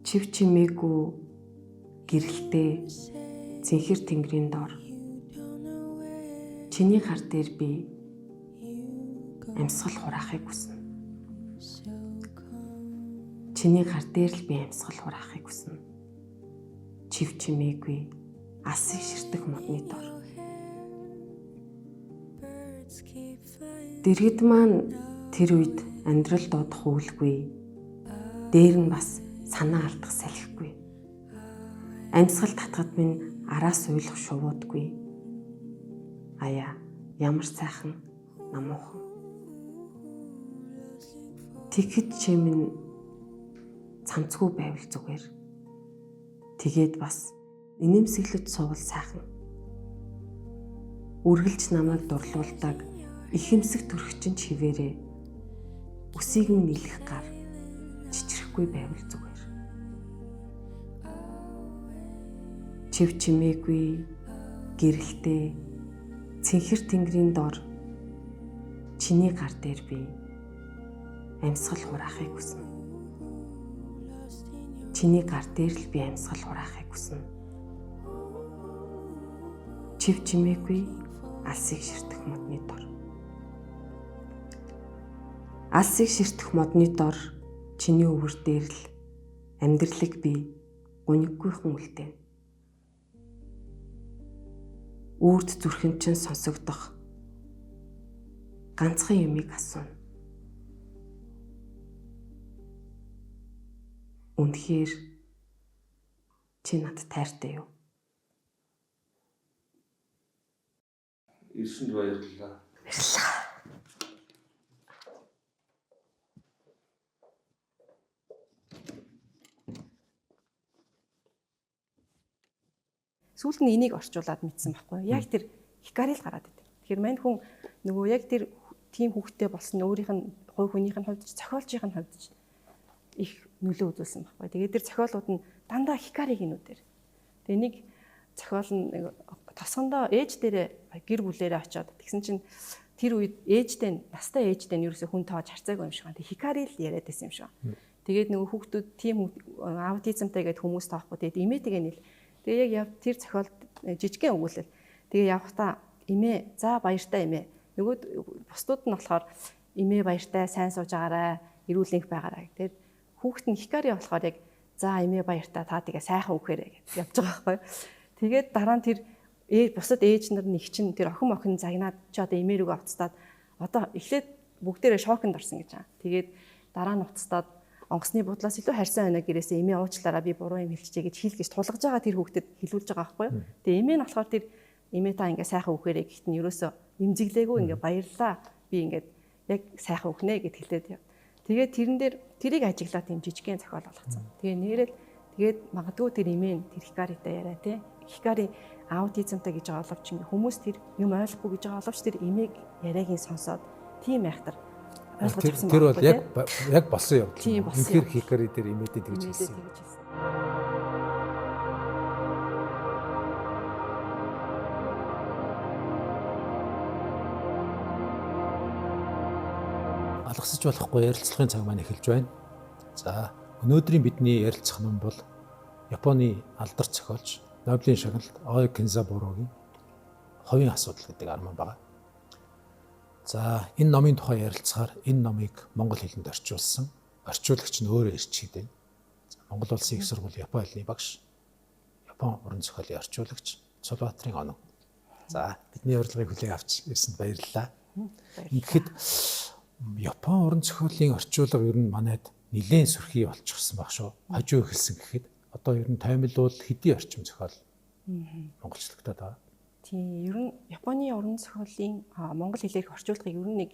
Чив чимээгүй гэрэлтэй цэнхэр тэнгэрийн дор чиний гар дээр би амьсгал хураахыг хүснэ. Чиний гар дээр л би амьсгал хураахыг хүснэ. Чив чимээгүй алсыг ширтэх модны дор. Дэргэд маань тэр үед амьдрал дуудах үйлгүй. Дээр нь бас санаа алдах салхигүй. Амьсгал татгад минь араас уйлах шувуудгүй. Аяа ямар сайхан намуухан. Тэгэхэд чимэн цамцгүй байвал зүгээр. Тэгээд бас инэмсэглэж суувал сайхан. Үргэлж намайг дурлуулдаг ихэмсэг төрөгчин чивээрээ үсийг нь нийлэх гар чичрэхгүй байвал зүгээр. Чив чимээгүй гэрэлтэй цэнхэр тэнгэрийн дор чиний гар дээр би амьсгал хураахыг хүснэ. Чиний гар дээр л би амьсгал хураахыг хүснэ. Чив чимээгүй алсыг ширтэх модны дор. Алсыг ширтэх модны дор чиний өвөр дээр л амьдралыг би гуниггүйхэн үлдээн. Үрд зүрхэн чинь сонсогдох ганцхан юмыг асууна. Үнэхээр чи над тайртай юу? Ирсэнд баярлалаа. Баярлалаа. Сүүлд нь энийг орчуулад мэдсэн байхгүй юу? Яг тэр Хикарил гараад идэв. Тэгэхээр мань хүн нөгөө яг тэр тийм хүүхдтэй болсон өөрийнх нь хувь хүнийх нь хувьд ч зохиолчийн хувьд ч их нөлөө үзүүлсэн байхгүй. Тэгээд тэр зохиолууд нь дандаа Хикариг инүүдээр. Тэгээ энийг зохиол нь тосгондоо ээж дээрээ гэр бүлээрээ очиод тэгсэн чинь тэр үед ээжтэй настай ээжтэй нь ерөөсөө хүн тоож харцаагүй юм шиг байна. Тэг Хикарил яриад байсан юм шиг байна. Тэгээд нөгөө хүүхдүүд тийм аутизмтай гэдэг хүмүүс таахгүй. Тэгээд имээтэйгээ нийл. Тэгээ яг тэр зохиолд жижигхэн өгүүлэл. Тэгээ явхдаа эмээ за баяртай эмээ. Нөгөөд бусдууд нь болохоор эмээ баяртай сайн сууж агаарай, эрүүл энх байгаарай. Тэгээд хүүхэд нь Хикари болохоор яг за эмээ баяртай та тэгээ сайхан үхээрэй гэж явж байгаа байхгүй. Тэгээд дараа нь тэр бусад ээж нар нэг чинь тэр охин загнаад чи одоо эмээ рүүгээ уцтаад одоо эхлээд бүгдээрээ шоконд орсон гэж байгаа. Тэгээд дараа нь уцтаад онгоцны будлаас илүү харьсан байна гэрээсээ эмээ уучлаараа би буруу юм хэлчихье гэж хэл гэж тулгаж байгаа тэр хүүхдэд хэлүүлж байгаа байхгүй юу. Тэгээ эмээ нь болохоор тэр эмээ та ингээ сайхан үхээрэй гэхэд нь ерөөсөө имзэглээгүй ингээ баярлаа би ингээд яг сайхан үхнэ гэд хэлээд яв. Тэгээд тэрэн дээр тэрийг ажиглаад тийм жижигхэн зохиол болгоцсон. Тэгээ нэрэл тэгээд магадгүй тэр эмээ нь тэр Хикаритай яриа тий. Хикари аутизмтай гэж байгаа боловч ингээ хүмүүс тэр юм ойлгохгүй гэж байгаа боловч тэр эмээг яриагийн сонсоод тийм айхтар Тэр бол яг болсон юм. Үнэхээр Хикари дээр имэдэд тэгж хэлсэн. Алгасаж болохгүй ярилцлагын цаг маань эхэлж байна. За, өнөөдрийн бидний ярилцах ном бол Японы алдар зохиолч Нобелийн шагналт Ой Кензабурогийн Ховийн асуудал гэдэг арман байна. За энэ номын тухай ярилцахаар энэ номыг монгол хэлэнд орчуулсан. Орчуулагч нь өөрөө ирч хийдэг. Монгол улсын их сургууль Япон хэлний багш, Япон уран зохиолын орчуулагч Цулбаатарын оног. За бидний урилгыг хүлээн авч ирсэнд баярлалаа. Ингээд Япон уран зохиолын орчуулга ер нь манайд нэлээд сүрхий болчихсон баг шүү. Хажуу эхэлсэн гэхэд одоо ер нь таймлуул хэдий орчим зохиол монголчлагтаад байгаа. Тийм, ер нь Японы уран зохиолын монгол хэлээр орчуулгыг ер нь нэг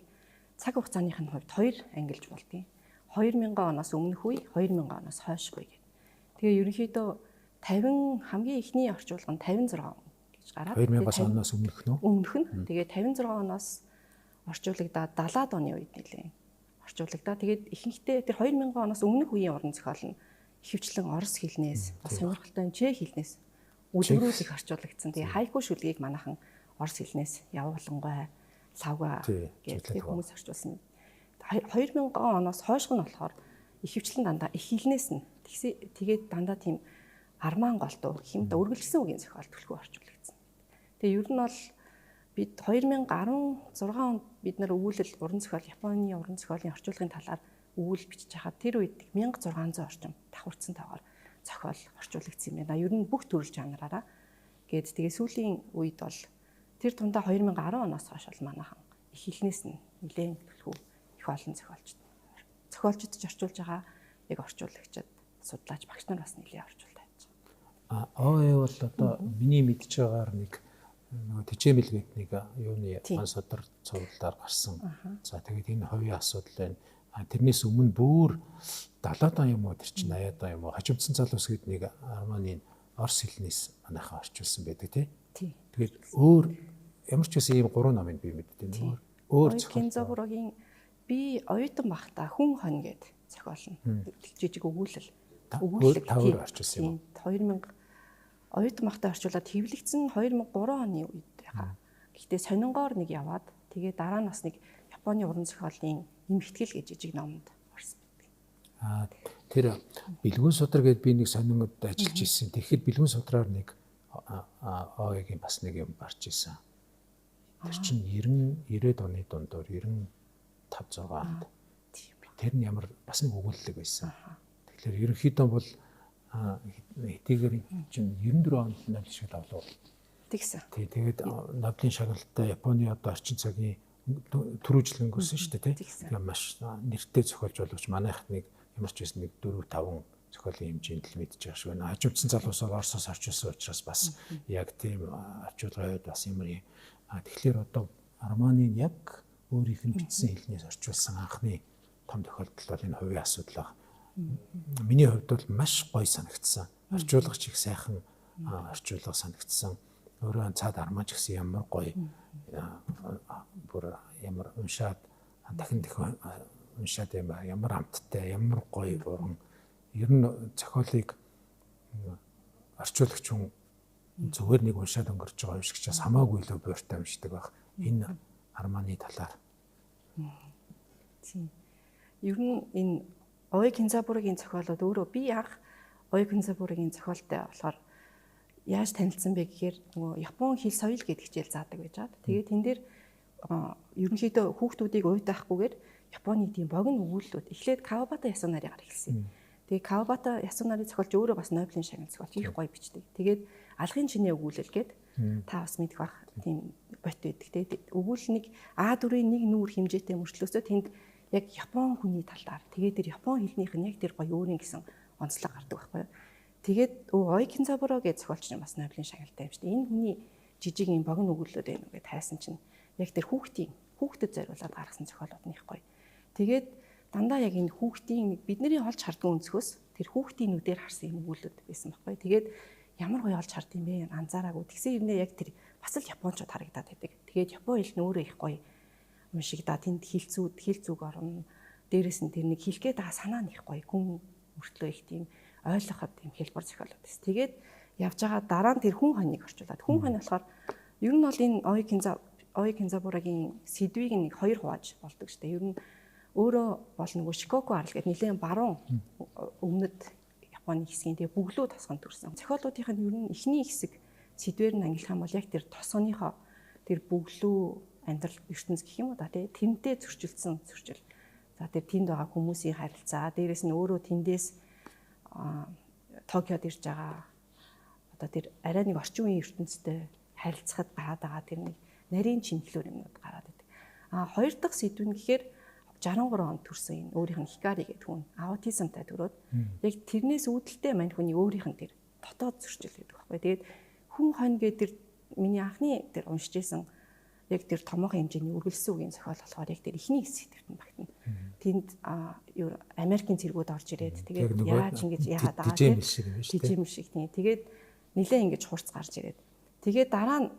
цаг хугацааных нь хувьд хоёр ангилж болдгийг. 2000 оноос өмнөх үе, 2000 оноос хойш үе гэх. Тэгээ ерөнхийдөө 50 хамгийн ихний орчуулга нь 56 гэж гараад 2000 оноос өмнөх нь. Өмнөх нь. Тэгээ 56 оноос орчуулагдаад 70-аад оны үед нэлээ орчуулагдаа. Тэгээд ихэнхдээ тэр 2000 оноос өмнөх үеийн уран зохиол нь ихэвчлэн орос хэлнээс, бас сонирхолтой чех хэлнээс үлгэрүүд их орчуулагдсан. Тэгээ хайку шүлгийг манайхан орос хэлнээс явуулангой лавга гэдэг хүмүүс орчуулсан. 2000 оноос хойшх нь болохоор ихэвчлэн дандаа их хэлнээс нь Тэгээд дандаа тийм арман голдуу гэх юм да үргэлжлсэн үгийн зохиол түлхүү орчуулагдсан. Тэгээ ер нь бол бид 2016 онд бид нар өгүүлэл уран зохиол Японы уран зохиолын орчуулгын талаар өгүүлэл бичиж хахад тэр үед 1600 орчим давхурцсан тоогоор зохиол орчуулагдсан юм байна. Ер нь бүх төрөл жанраараа. Тэгээд тэгээ сүүлийн үед бол тэр тундаа 2010 оноос хойш бол манайхан их хэлнээс нь нэлээд түлхүү их олон зохиолчдод орчуулж байгаа яг орчуулагчид судлаач багш нар бас нэлээд орчуулж байж байгаа. ОО бол одоо миний мэдж байгаагаар нэг нөгөө тэжээмэл гэдэг нэг юуны ансуудар цувралаар гарсан. За тэгээд энэ хувийн асуудал байна. Тэрнээс өмнө бүр 70-аад он юм уу тэр чинь 80-аад он юм уу хажимдсан залуус гэдэг нэг Арманы орс хэлнээс манайхаа орчуулсан байдаг тий. Тэгээд өөр ямар ч үсэн ийм 3 номыг би мэддэг. Өөр Кинзабурогийн би оюутан бахта хүн хон гэд зохиол нь жижиг өгүүлэл тавар орчуулсан юм. 2000 оюутан бахта орчуулаад хэвлэгдсэн 2003 оны үед байгаа. Гэхдээ сонингоор нэг яваад тэгээ дараа нь бас нэг Японы уран зохиолын эмхтгэл гэж жижиг номонд орсон байдаг. Тэр бэлгүүн судар гэдээ би нэг сонингод ажиллаж ирсэн. Тэгэхээр бэлгүүн судраар нэг ОО-гийн бас нэг юм гарч ирсэн. Тэр чинь 90-90-ад оны дундуур 95 6 онд. Тэр нь ямар бас нэг өгүүлэлэг байсан. Тэгэхээр ерөнхийдөө бол хэдийгээр чинь 94 онд Нобелийн шагнал авлаа. Тэгсэн. Тэгээд Нобелийн шагналтай Японы одоо орчин цагийн түрүүжлэн гүсэн шүү дээ тий. Тэгээд маш нэртэй зохиолч боловч манайхад нэг ямар ч байсан нэг 4-5 зохиолын хэмжээнд л мэдчих байгаа шүү байна. Хажуудсан залуус бол Оросоос орчуулсан учраас бас яг тийм орчуулгын хувьд бас ямар юм. Тэгэхээр одоо Арманыг яг өөрийнх нь бичсэн хэлнээс орчуулсан анхны том тохиолдол бол энэ хувийн асуудал баг. Миний хувьд бол маш гоё санагдсан. Орчуулагч их сайхан орчуулга санагдсан. Өөрөө цаад Арманч гэсэн ямар гоё бүр ямар уншаад дахин уншаад юм ба ямар амттай ямар гоё уран ер нь зохиолыг орчуулагч хүн зүгээр нэг уншаад өнгөрч байгаа юм шиг ч хамаагүй л бууртай уншдаг байх. Энэ Арманы талаар. Тийм. Ер нь энэ Ой Кинзабурогийн зохиолууд өөрөө би анх Ой Кинзабурогийн зохиолтой болохоор яаж танилцсан бэ гэхээр нөгөө Япон хэл соёл гэдэг хичээл заадаг байж байгаа. Тэгээд тэн дээр ерөнхийдөө хүүхдүүдийг уйтаахгүйгээр Японы тийм богино өгүүлэлүүд эхлээд Кавабата Ясунарыгаар эхэлсэн. Тэгээд Кавабата Ясунари зохиолч өөрөө бас Нобелийн шагнал зохиолч их гоё бичдэг. Тэгээд алхын чинээ өгүүлэл гээд та бас мэдэх бах тийм бот байдаг. Тэгээд өгүүлэл нэг А4-ийн нэг нүүр хэмжээтэй мөрчлөөсөө тэнд яг Япон хүний талаар тэгээд тэр Япон хэлнийх нь яг тэр гоё өөрийн гэсэн онцлог гардаг байхгүй юу. Тэгээд Ой Кинзабуро гэж зохиолч нь бас Нобелийн шагналтай юм шүү дээ. Энэ хүний жижиг юм богино өгүүлэлүүд байна уу гэж тайсан чинь яг тэр хүүхдэд зориулаад гаргасан зохиолууд нь их гоё. Тэгээд дандаа яг энэ хүүхдийн бидний олж хардсан өнцгөөс тэр хүүхдийн нүдээр харсан юм өгүүлэлүүд байсан байхгүй. Тэгээд ямар гоё олж хард юм бэ анзаараагүй. Тэгсэн юм яг тэр бас л японочууд харагдаад байдаг. Тэгээд Япон хэл нь өөрөө их гоё юм шиг да тэнд хэл зүг орно. Дээрээс нь тэр нэг хэлгээд санаа нь их гоё. Хүн мөртлөө их тийм ойлгоход тийм хэлбэр зохиолууд байсан. Тэгээд явж байгаа дараа нь тэр хүн хоныг орчуулад. Хүн хон болохоор ер нь бол энэ Ой Кинзабурогийн сэдвийг нэг хоёр хувааж болдог шүү дээ. Ер нь өөрөө бол нөгөө Шикоку арал гэдэг нэлээд баруун өмнөд Японы хэсгийн тэгээ бөглөө тосгонд төрсэн. Зохиолуудынх нь ер нь эхний хэсэг сэдвээр нь ангилах юм бол яг тэр тосгоныхоо тэр бөглөө амьдрал ертөнц гэх юм уу да тий тэнтэй зөрчилдсөн зөрчил. За тэр тэнд байгаа хүмүүсийн харилцаа, дээрэс нь өөрөө тэндээс Токиод ирж байгаа одоо тэр арай нэг орчин үеийн ертөнцтэй харилцахад гараад байгаа тэр нэг нарийн чимхлэр юмнууд гараад байдаг. Хоёр дахь сэдв нь гэхээр 63 онд төрсэн энэ өөрийнх нь Хикари гэдэг хүн аутизмтай төрөөд яг тэрнээс үүдэлтэй мань хүний өөрийнх нь тэр дотоод зөрчил гэдэг байхгүй. Тэгээд хүн хонь гэдэг миний анхны тэр уншиж исэн яг тэр томоохон хэмжээний үргэлжлсэн үгийн зохиол болохоор яг тэр ихний сэдвт нь багтана. Тэнд Америкийн цэргүүд орж ирээд тэгээд яаж ингэж яагаад байгаа тийм жижиг шиг тийм. Тэгээд нилээ ингэж хурц гарч ирээд тэгээд дараа нь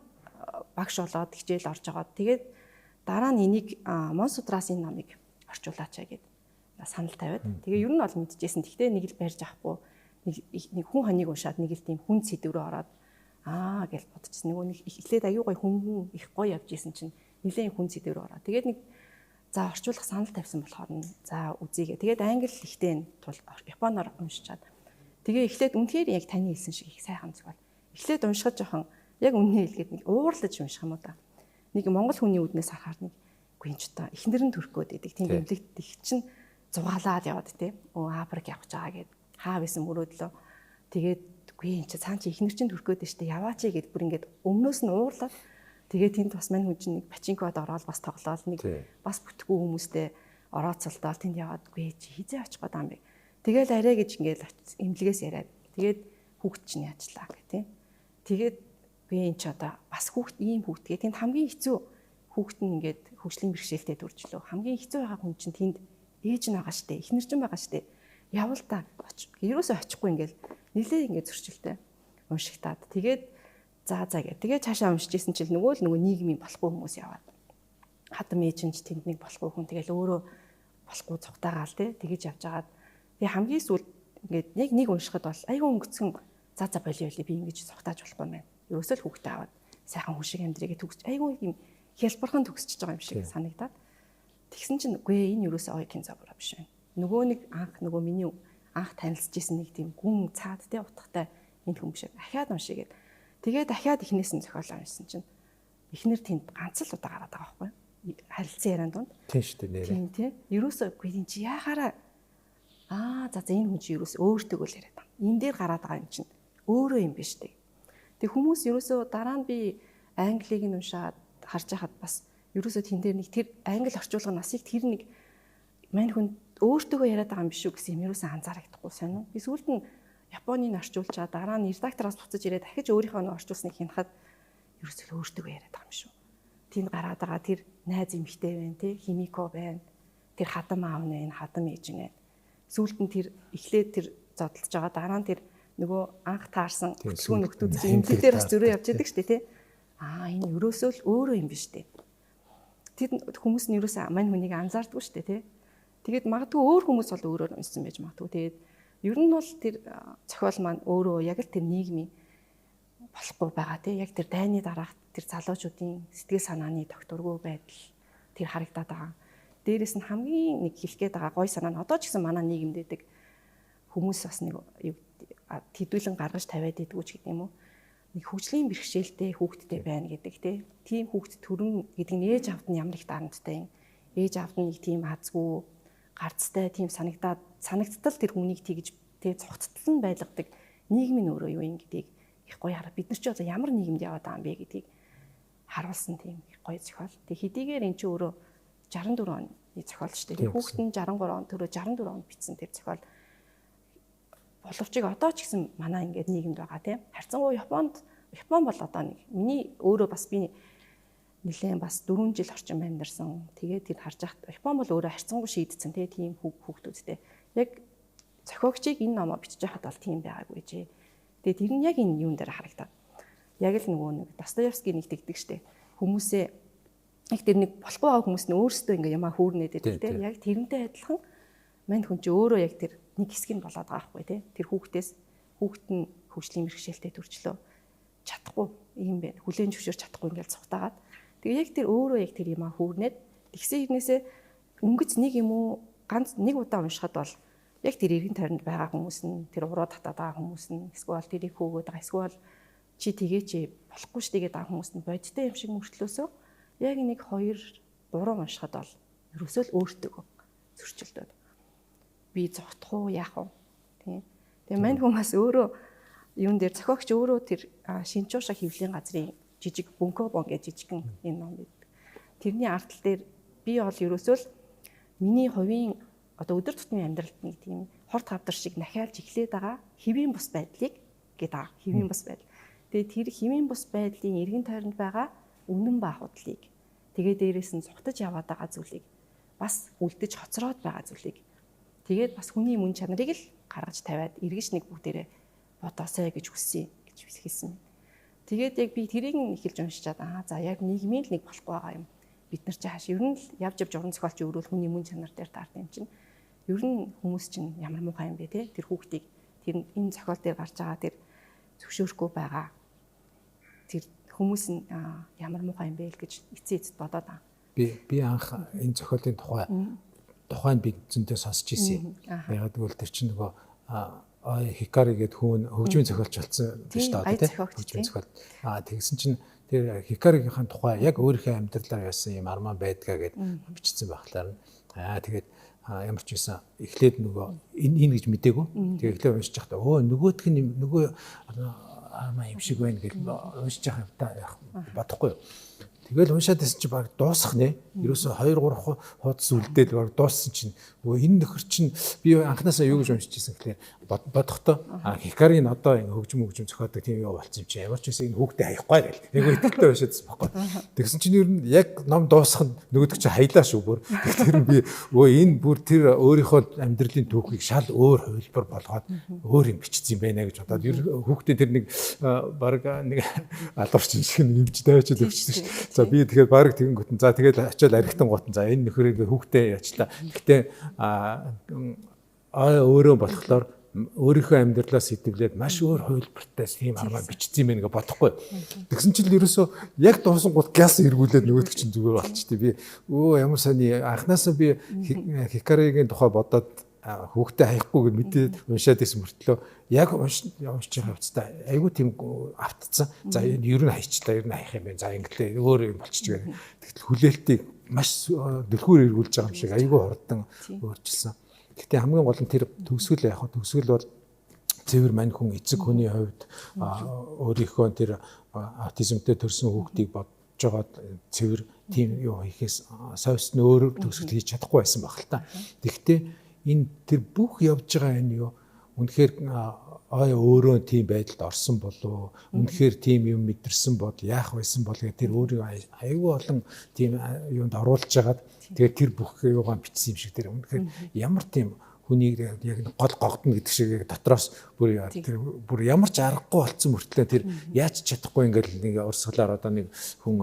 багш болоод хичээл орж агаад тэгээд дараа нь энийг Монсутрас энэ номыг орчуулаач гэд санал тавиад тэгээ ер нь бол мэдчихсэн. Тэгтээ нэг л барьж авахгүй нэг хүн хоныг уншаад нэг л тийм хүн сэдв рүү ороод гэж бодчихсон. Нөгөө нэг эхлээд аюу гой хүн их гоё явж исэн чинь нэлээд хүн сэдв рүү ороод тэгээд нэг за орчуулах санал тавьсан болохоор нь за үзье. Тэгээд англи ихтэй тул японоор уншичаад Тэгээ эхлээд үнэхээр яг таны хэлсэн шиг их сайхан зохиол. Эхлээд уншихад жоохон яг үнэн хэлгээд нэг уурлаж унших юм уу да. Нэг монгол хүний үднээс харахаар нэг үгүй энэ ч та эхнэр нь төрөх гээд идэг. Тийм эмнэлэгт их чинь зугаалаад яваад те. Африк явж байгаа гэд хаа байсан мөрөөдлөө. Тэгээд үгүй энэ чи цаан чи эхнэр чинь төрөх гээд штэ яваач гэд бүр ингээд өмнөөс нь уурлаад тэгээд тэнд бас мань хүн чинь нэг пачинкод ороод бас тоглоол нэг бас бүтггүй хүмүүстэй орооцолдоод тэнд яваад үгүй чи хизээ очих гээд байгаа юм бэ. Тэгэл арай гэж ингээд эмнэлгээс яриад тэгээд хүүхд чинь яачлаа гэх тийм. Тэгээд би энэ ч одоо бас хүүхд ийм хүүхдгээ тэнд хамгийн хэцүү хүүхд нь ингээд хөгжлийн бэрхшээлтэй төржлөө. Хамгийн хэцүү байгаа хүн чинь тэнд ээж нь байгаа штэ, эхнэр чинь байгаа штэ. Явал та ерөөсөө очихгүй ингээд нилээ ингээд зөрчилтэй уншигтаад. Тэгээд за гэх. Тэгээд цаашаа уншиж исэн чил нөгөө нийгмийн болохгүй хүмүүс яваад. Хадам ээж нь ч тэнд нэг болохгүй хүн тэгэл өөрөө болохгүй цугтаагаал тэгэж явж агаад. Тэгээ хамгийн сүүлд ингээд нэг уншихад бол айгүй өнгөцгөн за болио би ингэж цугтааж болохгүй мэн. Ерөөсөө л хүүхдээ аваад сайхан хүн шиг амьдрийгээ төгсч айгүй юм хялбархан төгсөж байгаа юм шиг санагдаад. Тэгсэн чинь үгүй энэ ерөөсөө ой кинза буруу биш байна. Нөгөө миний анх танилцж исэн нэг тийм гүн цаад утгатай энэ хүн биш. Дахиад уншигээд тэгээ дахиад эхнээс нь зохиолоо уншсан чинь эхнэр тэнд ганц л удаа гараад байгаа байхгүй. Харилцан яриан донд. Тийм шүү дээ нэрээ. Тийм. Ерөөсөө үгүй энэ чи яахаараа энэ хүн чи ерөөсөө өөртөө л яриад байгаа. Энэ дээр гараад байгаа юм чинь өөрөө юм биш үү? Тэг хүмүүс ерөөсөө дараа нь би англиг нь уншаад харж байхад бас ерөөсөө тэн дээр нэг тэр англи орчуулга насыг тэр нэг мань хүн өөртөө яриад байгаа юм биш үү гэсэн юм ерөөсөө анзаарагдахгүй сонио. Би сүүлд нь Японыг орчуулчаа дараа нь редактороос буцаж ирээд дахиж өөрийнхөө нь орчуулсныг хянахад ерөөсөө өөртөө яриад байгаа юм шүү. Тэнд гараад байгаа тэр найз эмэгтэй байна те химико байна. Тэр хадам аав нэ хадам ээж нэ. Сүүлд нь тэр эхлээд тэр зодтолж байгаа дараа нь тэр нөгөө анх таарсан бүсгүй нөхдүүд чинь эмнэлгээр бас зөрөө явж идэг шүү дээ тий. Энэ ерөөсөө л өөрөө юм биш үү? Тэр хүмүүс нь ерөөсөө мань хүнийг анзаардгүй шүү дээ тий. Тэгээд магадгүй өөр хүмүүс бол өөрөөр уншсан байж магадгүй. Тэгээд ер нь бол тэр зохиол маань өөрөө яг л тэр нийгмийн болохгүй байгаа тий. Яг тэр дайны дараах тэр залуучуудын сэтгэл санааны тогтворгүй байдал тэр харагдаад байгаа. Дээрээс нь хамгийн нэг хэлэх гээд байгаа гой санаа нь одоо ч гэсэн манай нийгэмд байдаг хүмүүс бас нэг тэдүүлэн гаргаж тавиад идэггүй ч гэдэг юм уу. Нэг хөгжлийн бэрхшээлтэй хүүхэдтэй байна гэдэг тийм хүүхэд төрөн гэдэг нь ээж аавд нь ямар их дарамттай юм. Ээж аавд нь нэг тийм азгүй гарцтай тийм санагдтал тэр хүнийг тэгж цогцтол нь байлгадаг нийгмийн өөрөө юу юм гэдгийг их гоё хараа. Бид нар ч одоо ямар нийгэмд яваад байгаа юм бэ гэдгийг харуулсан тийм их гоё зохиол. Тэг хэдийгээр эн чинь өөрөө 64 оны зохиол шүү дээ. Хүүхэд нь 63 он төрөө 64 онд бичсэн тэр зохиол боловч одоо ч гэсэн манай ингээд нийгэмд байгаа тийм. Харьцангуй Япон бол одоо нэг миний өөрөө бас би нэлээд бас 4 жил орчим амьдарсан. Тэгээд тэр харж байхад Япон бол өөрөө харьцангуй шийдсэн тийм хүүхдүүдтэй. Яг зохиогчийг энэ номоо бичиж байхад бол тийм байгаагүй жээ. Тэгээд тэр нь яг энэ юун дээр харагдаад. Яг л нөгөө нэг Достоевский нэг тэгдэг штэ. Хүмүүсээ яг тэр нэг болохгүй байгаа хүмүүс нь өөрсдөө ингээ ямаа хүүрнээд байдаг тийм. Яг тэрнтэй адилхан мань хүн чи өөрөө яг тэр нэг хэсэг нь болоод байгаа байхгүй тий. Тэр хүүхэд нь хөгжлийн бэрхшээлтэй төрчлөө чадахгүй юм байна. Хүлээн зөвшөөрч чадахгүй ингээл цугтаагаад. Тэгээ яг тэр өөрөө яг тэр юмаа хүүрнээд тэгсэн хэрнээсээ өнгөц нэг юм уу ганц нэг удаа уншихад бол яг тэр эргэн тойронд байгаа хүмүүс нь тэр уруу татаад байгаа хүмүүс нь эсвэл тэрийг хөөгөөд байгаа эсвэл чи тгээ чи болохгүй ш тэгээд байгаа хүмүүс нь бодиттой юм шиг мөртлөөсөө яг нэг 2 3 уншихад бол ерөөсөө л өөртөө зөрчилдөд би зогтох уу яах вэ тийм. Тэгээ мань хүмүүс өөрөө юун дээр зохиогч өөрөө тэр Шинчууша хэвлэлийн газрын жижиг Бөнкобон гэж жижигхэн энэ ном байдаг. Тэрний артал дээр би бол ерөөсөө л миний хувийн одоо өдөр тутмын амьдралд нэг тийм хорт хавдар шиг нахиалж эхлээд байгаа хэвийн бус байдлыг гэдэг хэвийн бус байдал. Тэгээ тэр хэвийн бус байдлын эргэн тойронд байгаа үнэн ба худлыг тэгээ дээрээс нь цухтаж яваад байгаа зүйлийг бас үлдэж хоцроод байгаа зүйлийг тэгээд бас хүний мөн чанарыг л гаргаж тавиад эргэж нэг бүгдээрээ бодоосэй гэж хүсье гэж хэлсэн. Тэгээд яг би тэрийг эхэлж уншичаад за яг нийгмийн л нэг болохгүй байгаа юм. Бид нар чи хааш ер нь л явж уран зохиолч өөрөө хүний мөн чанар дээр таард юм чинь. Ер нь хүмүүс чинь ямар муухай юм бэ те тэр хүүхдийг тэр энэ зохиол дээр гарч байгаа тэр зөвшөөрөхгүй байгаа. Тэр хүмүүс нь ямар муухай юм бэ л гэж эцэст бодоод байгаа. Би анх энэ зохиолын тухайд би зөндөө сонсч ирсэн. Яг тэгвэл тэр чинь нөгөө Хикари гэдэг хүн хөгжмийн зохиолч болсон биш үү одоо ая тийм зохиогч хөгжмийн зохиол. Тэгсэн чинь тэр Хикаригийнхаа тухай яг өөрийнхөө амьдралаар яасан юм арман байдгаа гэд бичсэн байхлаар тэгээд ямар ч байсан эхлээд нөгөө энэ гэж мдээгүй. Тэгээд эхлээд уншиж байхдаа нөгөөх нь нөгөө арман юм шиг байна гэж уншиж байхад бодохгүй. Тэгэл уншаад байсан чи баг дуусах нэ. Ерөөсө 2 3 хуудас үлдээл баг дууссан чинь нөгөө энэ нөхөр чинь би анханасаа юу гэж уншиж ирсэн гэхээр бодохдоо Хикарийн одоо ингэ хөгжим зохиодог тийм юу болцсон юм чи ямар ч байсан энэ хүүхдээ хаяхгүй гэл. Нэг үедээ уншаадсан байхгүй. Тэгсэн чинь ер нь яг ном дуусах нь нөгөөдөг чи хаялаа шүү бүр. Тэгэхээр би энэ бүр тэр өөрийнхөө амьдралын түүхийг шал өөр хувилбар болгоод өөр юм бичсэн юм байна гэж бодоод хүүхдээ тэр нэг баг нэг алуурч шиг нэмж тавьчихад өгчихсөн шүү. За би тэгэхээр баг тэгэнгүүтэн за тэгээд ачаал архитан гутан за энэ нөхрийг хүүхдээ ячлаа. Гэхдээ өөрөө болохоор өөрийнхөө амьдралаас сэтгэлээд маш өөр хувилбартай тийм арга бичсэн юм байна гэж бодохгүй. Тэгсэн чинь л ерөөсөө яг дуусан гол гяс эргүүлээд нөгөөдөг чинь зүгээр болчихтой. Би ямар сони анханасаа би Хикаригийн тухай бодоод хүүхдээ хаяхгүй гэж мэдээд уншаад исэн мөртлөө яг уншиж байгаа хэвчээ айгүй тийм автцсан. За ер нь хайчлаа, ер нь хаях юм байна. За ингэлээ өөр юм болчихж байгаа. Тэгтэл хүлээлтийг маш дэлгүүр эргүүлж байгаа юм шиг айгүй хурдан өөрчилсөн. Гэхдээ хамгийн гол нь тэр төгсгөл яг төгсгөл бол цэвэр мань хүн эцэг хүний хувьд өөрийнхөө тэр аутизмтэй төрсэн хүүхдийг бодож байгаа цэвэр тийм юу хийхээс совсны өөр төгсгөл хийж чадахгүй байсан баг л та. Тэгэхдээ энэ тэр бүх явж байгаа энэ юу үнэхээр өөрөө тийм байдалд орсон болов үнэхээр тийм юм мэдэрсэн бол яах байсан бол гэх тэр өөрийгөө аюул олон тийм юунд оруулж хагаад тэгээд тэр бүх юугаа бичсэн юм шиг тэр үнэхээр ямар тийм хүнийг яг гол гогдно гэдэг шиг дотроос бүр ямар ч аргагүй болцсон мөртлөө тэр яаж чадахгүй ингээл нэг урсгалаар одоо нэг хүн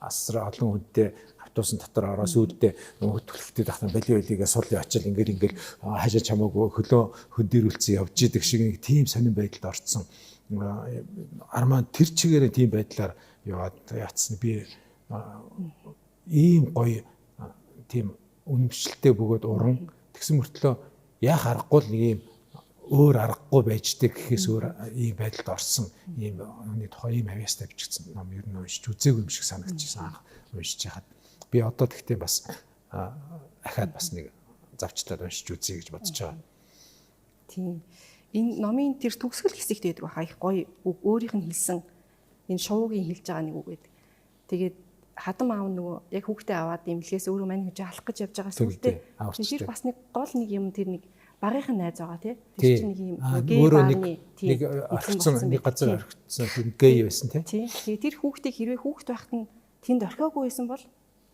асар олон хүнтэй автобусын дотор ороо сүйдээ хөтөлөхтэй тахсан балиолигээ сул явчаал ингээл хажиж хамаагүй хөлөө хөндөрүүлсэн явж идэг шиг нэг тийм сонирн байдалд орцсон. Арман тэр чигээрээ тийм байдлаар яваад яатсан би ийм гоё тийм үнэмшилтэй бөгөөд уран тэгсэн мөртлөө яах аргагүй нэг юм өөр аргагүй байжтэй гэхээс өөр ийм байдалд орсон ийм оны тухай ийм авьяастай бичигдсэн ном ер нь уншиж үзээгүй юм шиг санагдчихсан анх уншиж хахад би одоо тэгтээ бас ахаад бас нэг завчлаад уншиж үзье гэж бодож байгаа. Тийм. Энэ номын тэр төгсгөл хэсэгт байдаг баха их гоё үг өөрийнх нь хэлсэн энэ шуугийн хэлж байгаа нэг үг гэдэг. Тэгээд хадам аав нөгөө яг хүүхдээ аваад имлгээс өөрөө мань гэж алах гэж явж байгаа сүлдээ. Тэр бас нэг гол нэг юм тэр нэг багийнхан найз байгаа тий. Тэр чинь нэг юм өөрөө нэг орхицсон нэг газар орхицсон тэр гей байсан тий. Тэгээд тэр хүүхдээ хэрвээ хүүхд байхад нь тэнд орхиогүй байсан бол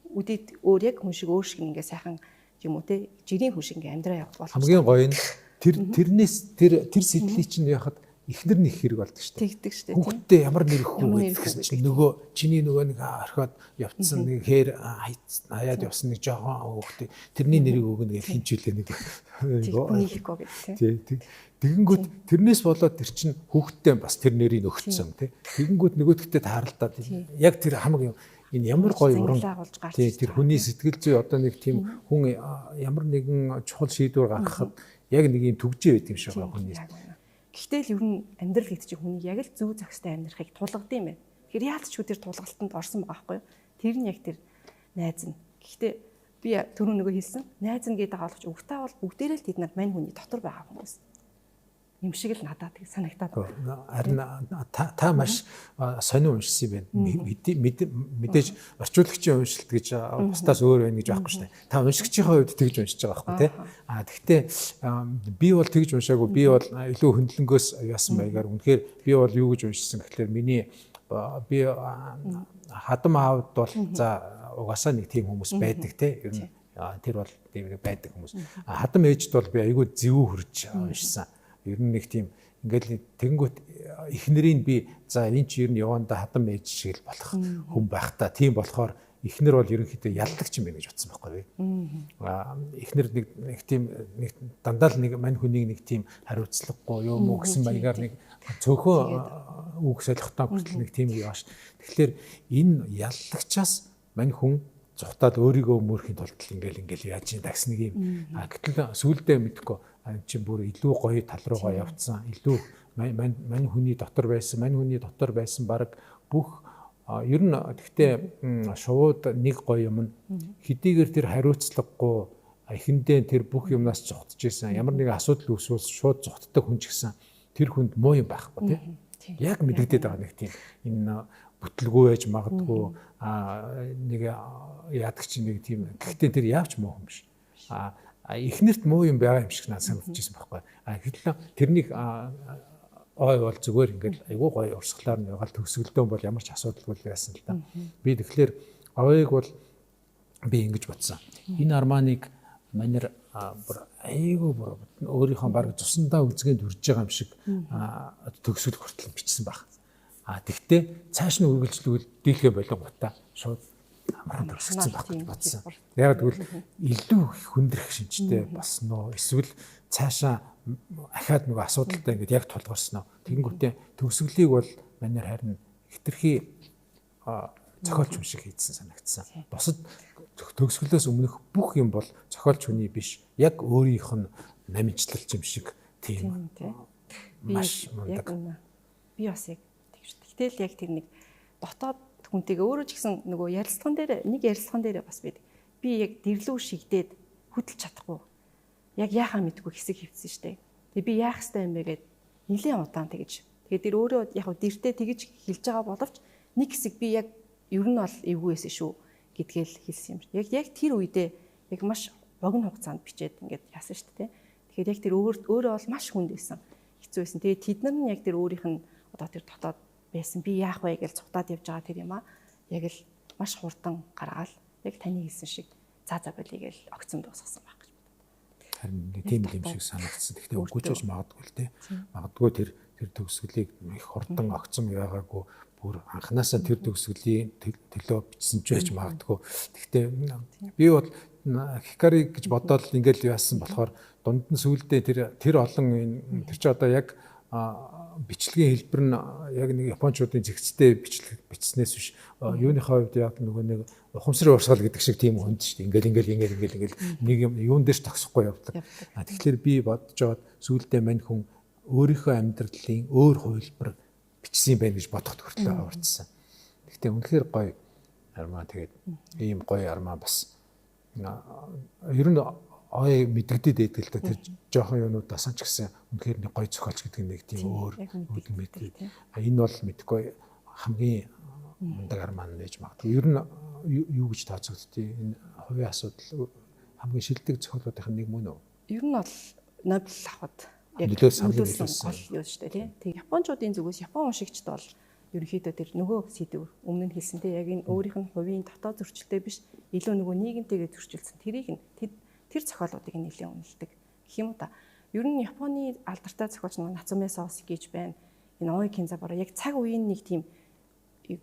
үдээд өөр яг хүн шиг өөр шиг ингээ сайхан юм уу тий. Жирийн хүн шиг ингээ амьдраа явах болох. Хамгийн гоё нь тэрнээс тэр сэтлийг чинь яхад эхнэр нэг хэрэг болдог шүү дээ. Тэгдэг шүү дээ. Хүүхдээ ямар нэр хүү гэсэн чинь нөгөө чиний нөгөө нэг орхиод явцсан нэг хээр хаяад явсан нэг жоохон хүүхдээ тэрний нэрийг өгнө гэж хинчүүлээ нэг. Тэгэнгүүт тэрнээс болоод тэр чинь хүүхдтэй бас тэр нэрийг өгцсөн тий. Тэгэнгүүт нөгөөдөгтэй тааралдаад яг тэр хамаг энэ ямар гоё уран тэр хүний сэтгэл зүй одоо нэг тийм хүн ямар нэгэн чухал шийдвэр гаргахад яг нэг юм төгжээ байт юм шиг байгаа хүний. Гэхдээ л ер нь амьдрал гэдэг чинь хүний яг л зөв зохистой амьдрахыг тулгадаг юм байна. Тэгэхээр яаж ч үдээр тулгалтанд орсон байгаа байхгүй юу? Тэр нь яг тэр найз нь. Гэхдээ би түрүү нөгөө хэлсэн найз нь гэдэг олгож өгтөө бол бүгдээрээ л тэд нар мань хүний дотор байгаа хүмүүс. Юм шиг л надад тэг санагтаад байна. Харин та маш сонир уншсан юм байна. Мэдээж орчуулагчийн уншилт гэж бусдаас өөр байна гэж байхгүй шүү дээ. Та уншигчийн хувьд тэгж уншиж байгаа байхгүй тий. Гэхдээ би бол тэгж уншаагүй. Би бол илүү хөндлөнгөөс яасан байгаар үнэхээр би бол юу гэж уншсан гэхэлэр миний би хадам аавд бол за угаасаа нэг тийм хүмүүс байдаг тий. Ер нь тэр бол тийм байдаг хүмүүс. Хадам ээжд бол би айгүй зэвүү хөрж уншсан. Ер нь нэг тийм ингээл тэгэнгүүт эхнэрийг би за энэ чи ер нь яванда хадам ээж шиг л болох хүн байх та. Тийм болохоор эхнэр бол ерөнхийдөө яллагч юм байна гэж бодсон байхгүй юу. Эхнэр нэг тийм нэг дандаа л нэг мань хүнийг нэг тийм хариуцлагагүй юм уу гэсэн маягаар нэг цөөхөн үг солихтой хүртэл нэг тийм яаш. Тэгэхээр энэ яллагчаас мань хүн зүхтаад өөрийгөө мөрхийн тулд ингээл яаж ин такс нэг юм. Гэтэл сүүлдээ мэдхгүй энэ чинь бүр илүү гоё тал руугаа явцсан. Илүү мань хүний дотор байсан баг бүх ер нь гэхдээ шууд нэг гоё юм хэдийгээр тэр хариуцлагагүй эхэндээ тэр бүх юмнаас зогтож исэн. Ямар нэгэн асуудал үүсвэл шууд зогтдог хүн ч гэсэн тэр хүнд муу юм байхгүй тийм. Яг мэдэгдээд байгаа нэг тийм энэ бүтлгүй байж магадгүй нэг яадаг чинь нэг тийм гэхдээ тэр яавч муу юм биш. Эхнэрт муу юм байгаа юм шиг надад санагдаж байсан байхгүй. Гэтэл тэрнийг ой бол зүгээр ингээд айгүй гоё урсгалаар нь ягаал төгсгөлдөө бол ямар ч асуудалгүй байсан л да. Би тэгэхээр ойг бол би ингэж бодсон. Энэ арманыг манер бүр айгүй бүр өөрийнхөө баг цусандаа үзгээд үрж байгаа юм шиг төгсгөл хүртэл бичсэн баг. Тэгтээ цааш нь үргэлжлүүл дийлхэ болонгуудаа шууд амархан төгсгсөн баг гэж бодсон. Яг тэгвэл илүү хүндрэх шинжтэй болсноо эсвэл цаашаа ахаад нөгөө асуудалтай ингээд яг тулгарсноо. Тэгэнгүүтээ төгсгөлийг бол манер харин хитрхи зохиолч хүн шиг хийдсэн санагдсан. Бусад төгсгөлөөс өмнөх бүх юм бол зохиолч хүний биш. Яг өөрийнх нь намжлалч юм шиг тийм маш мундаг. Би бас яг тэгш. Гэтэл яг тэр нэг дотоод хүнтэйгээ өөрөө ч гэсэн нөгөө ярилцлаган дээр бас байдаг. Би яг дэрлүү шигдээд хөдөлж чадахгүй. Яг яахаа мэдгүй хэсэг хөвцсөн штэ. Тэгээ би яах ёстой юм бэ гэд нэлийн удаан тэгэж. Тэгээд тэр өөрөө яг дэртээ тэгэж хэлж байгаа боловч нэг хэсэг би яг ер нь бол эвгүй байсан шүү гэдгээл хэлсэн юм. Яг тэр үедээ яг маш богино хугацаанд бичээд ингээд яасан штэ тий. Тэгэхээр яг тэр өөрөө бол маш хүнд байсан. Хэцүү байсан. Тэгээд тэд нар нь яг тэр өөрийнх нь одоо тэр дотоод байсан. Би яах вэ гэж цухтаад явж байгаа тэр юм аа. Яг л маш хурдан гаргаал яг таны хэлсэн шиг цаа болигээл огцом дуусгасан байх. Харин тийм юм шиг санагдсан. Гэхдээ үгүй ч магадгүй л те. Магадгүй тэр төгсгөлийг их хурдан огцом яагаагүй бүр анханасаа тэр төгсгөлийн төлөө бичсэн ч байж магадгүй. Гэхдээ би бол Хикари гэж бодоод ингээл яасан болохоор дунд нь сүүлдээ тэр олон тэр чи одоо яг бичлэгийн хэлбэр нь яг нэг японочдын зэгцтэй бичснээс биш юуныхаа хувьд яг нөгөө нэг ухамсарын урсгал гэдэг шиг тийм хүнд шүү дээ. Ингээл нэг юм юун дээр ч тогсохгүй явдаг. Тэгэхээр би бодож байгаад сүүлдээ мань хүн өөрийнхөө амьдралын өөр хувилбар бичсэн байх гэж бодоход хүртэл аварцсан. Гэхдээ үнэхээр гоё армаа тэгээд ийм гоё армаа бас ер нь ой мэдэгдээд байдаг л да тэр жоохон юунуудаас ч гэсэн үнэхээр нэг гоё зохиолч гэдэг нэг тийм өөр мэдээ. Энэ бол мэдгүй хамгийн мундаг армаа нээж магадгүй. Ер нь юу гэж тооцогдтыг энэ хувийн асуудал хамгийн шилдэг зохиолуудын нэг мөн үү? Ер нь бол Нобель авахд яг нөлөөсөн гол юу шүү дээ тий. Тэг Япончуудын зүгээс Япон уншигчд бол ерөнхийдөө тэр нөгөө сэдв өмнө нь хэлсэн тий. Яг энэ өөрийнх нь хувийн дотоод зөрчилтэй биш илүү нөгөө нийгэмтэйгээ зөрчилсөн. Тэрийг нь тэр зохиолуудыг нэлээд үнэлдэг гэх юм уу та. Ер нь Японы алдартай зохиолч Нацуме Сосеки гэж байна. Энэ Ой Кинзабура яг цаг үеийн нэг тийм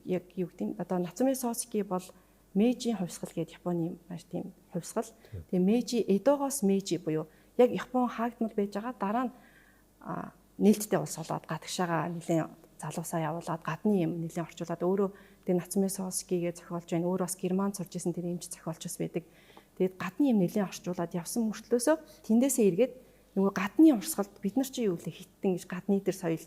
яг юу гэдэг нь одоо Нацуме Сосеки бол Мэйжийн хувьсгал гэдэг Японы маш тийм хувьсгал. Тэгээ Мэйжи Эдогоос Мэйжи буюу яг Япон хаагдмал байж байгаа дараа нь нээлттэй улс болоод гадагшаага нэлийн залуусаа явуулаад гадны юм нэлийн орчуулад өөрөө тэр Нацуме Сосекигээ зохиолж байна. Өөрөө бас Германд сурч исэн тэр эмч зохиолч бас байдаг. Тэгээд гадны юм нэлийн орчуулад явсан мөртлөөсөө тэндээсээ эргээд нөгөө гадны урсгалд бид нар чи юу вэ хиттэн гэж гадны тэр соёл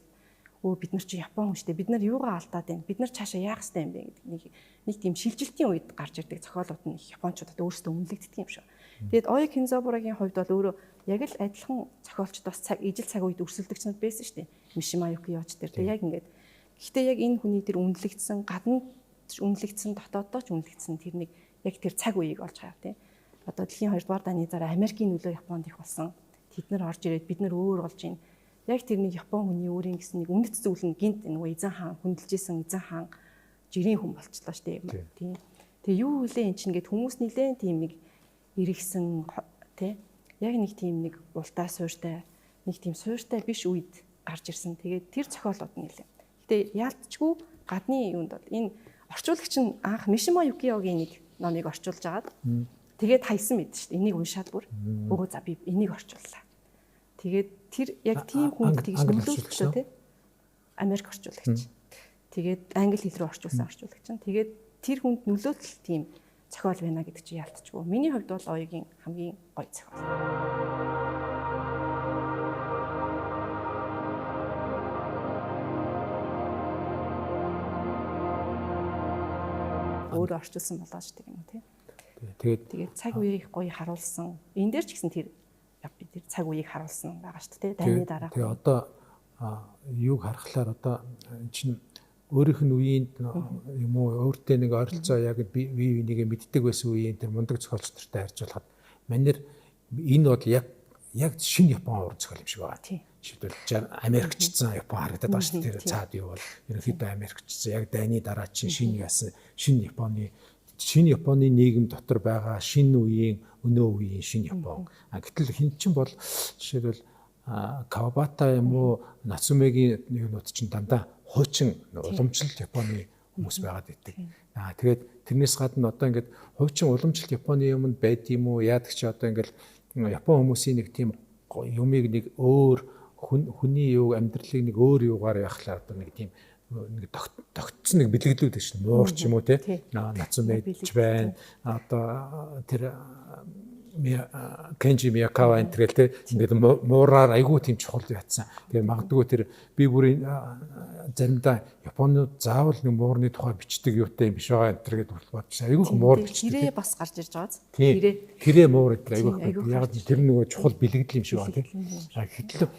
бид нар чи Япон хүн шүү дээ. Бид нар юугаа алдаад байна? Бид нар цаашаа яах ёстой юм бэ гэдэг нэг тийм шилжилтийн үед гарч ирдэг зохиолууд нь Япончуудад өөрсдөө үнэлэгддэг юм шиг. Тэгээд Ой Кинзабурагийн хувьд бол өөрөө яг л адилхан зохиолчд бас ижил цаг үед өрсөлдөгчнүүд байсан шүү дээ. Мишима Юкиоч тэр яг ингээд. Гэхдээ яг энэ хүний тэр үнэлэгдсэн гадна үнэлэгдсэн дотооддоо ч үнэлэгдсэн тэр нэг яг тэр цаг үеийг олж хаяа тий. Одоо дэлхийн 2 дугаар дайны дараа Америкийн нөлөө Японд их болсон. Тэд нар орж ирээд бид нар өөр болж байна. Яг тэр нэг Япон хүний өөрийн гэсэн нэг үнэт зүйл нь гинт нөгөө эзэн хаан хүндэлжсэн эзэн хаан жирийн хүн болчихлоо шүү дээ. Тийм. Тэгээ юу үлээ эн чинь гээд хүмүүс нилээн тийм нэг иргэсэн тий. Яг нэг тийм нэг ултай суурьтай нэг тийм суурьтай биш үед гарч ирсэн. Тэгээд тэр зохиолууд нь нэлээ. Гэтэ яалтчгүй гадны юунд бол энэ орчуулагч нь анх Мишима Юкиогийн нэг номыг орчуулж агаад тэгээд хайсан мэд шүү дээ. Энийг уншаад бүр өө за би энийг орчууллаа. Тэгээд тэр яг тийм хүн тэгж нөлөөлөлтөө тий. Америк орчуулагч. Тэгээд англи хэл рүү орчуулсан орчуулагч нь. Тэгээд тэр хүнд нөлөөлөл тийм зохиол байна гэдэг чи ялтчгүй. Миний хувьд бол оюугийн хамгийн гоё зохиол. Өөрөө орчуулсан болооч гэх юм уу тий. Тэгээд цаг үеийг гоё харуулсан. Энэ дээр ч гэсэн тэр цаг үеийг харуулсан байгаа шүү дээ. Дайны дараа. Тэгээ одоо юуг харахаар одоо чинь өөрийнх нь үеинд юм уу өөртөө нэг ойролцоо яг бие биенийг мэддэг байсан үеийн тэр мундаг зохиолч нартай харьцуулахад манер энэ бол яг шинэ Япон уран зохиол юм шиг байгаа. Жишээлбэл Америкчсан Япон харагдаад байгаа шүү дээ. Тэр цаад юу бол ерөнхийдөө Америкчсан яг дайны дараа чинь шинэ яасан шинэ Японы нийгэм дотор байгаа шинэ үеийн өнөө үеийн шинэ Япон. Гэтэл хин чин бол жишээлбэл Кавабата юм уу Нацумегийн нэгнүүд чинь дандаа хуучин уламжлалт Японы хүмүүс байгаад идэг. Тэгээд тэрнээс гадна одоо ингээд хуучин уламжлалт Японы юмд байд юм уу яадаг чи одоо ингээд Япон хүмүүсийн нэг тийм юмыг нэг өөр хүний юу амьдралыг нэг өөр юугаар яхахлаар одоо нэг тийм нэг тогтсон нэг бэлгэлүүд гэж нуур ч юм уу те Нацумеч байна одоо тэр Кенжи Миякава энэ төрөл те ингээд муураар айгүй тийм чухал ятсан. Тэгээд магадгүй тэр би бүрийн заримдаа Японууд заавал нэг муурны тухай бичдэг юутай юм биш байгаа энэ төргээд бодчих. Айгүй муур бичдэг. Хэрэг бас гарч ирж байгаа зү. Хэрэг муур гэдэг айгүй. Яг тэр нөгөө чухал бэлгэдэл юм шиг байгаа те. Гэтэл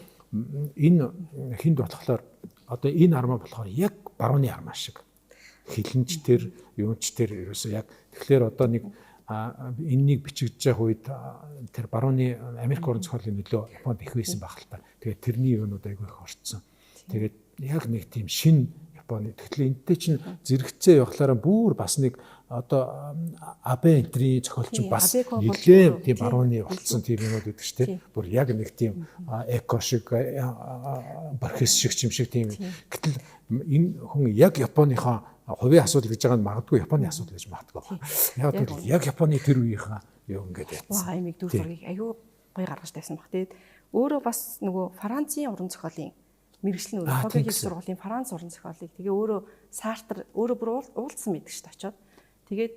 энэ хинд болохоор одоо энэ армаа болохоор яг барууны армаа шиг. Хилэнч тэр юунч тэр ерөөсөө яг тэгэхээр одоо нэг энэнийг бичигдэж явах үед тэр барууны Америк орн зохиолын нөлөө Японд их байсан байх л та. Тэгээд тэрний юунууд айгүй их орцсон. Тэгээд яг нэг тийм шин Японы тэгэхээр энэтэй чинь зэрэгцээ явахлаараа бүр бас нэг одоо Абе энтрийн зохиолч бас нэлээд тийм барууны болцсон тийм юмуд гэдэг ч тийм бүр яг нэг тийм эко шиг бархис шиг юм шиг тийм. Гэтэл энэ хүн яг Японыхаа хувийн асуудал гэж байгаа нь магадгүй Японы асуудал гэж магадгүй. Яг тэр яг Японы тэр үеийнхаа юу ингээд ятсан. Ваа имийг дүүр зургийг аюу гоё гаргаж тавьсан баг. Тэгээд өөрөө бас нөгөө Францын уран зохиолын мэргэжлийн Хоггийн сургуулийн Франц уран зохиолыг тэгээ өөрөө Сартр өөрөө бүр уулзсан мэддэг шүү дээ очоод. Тэгээд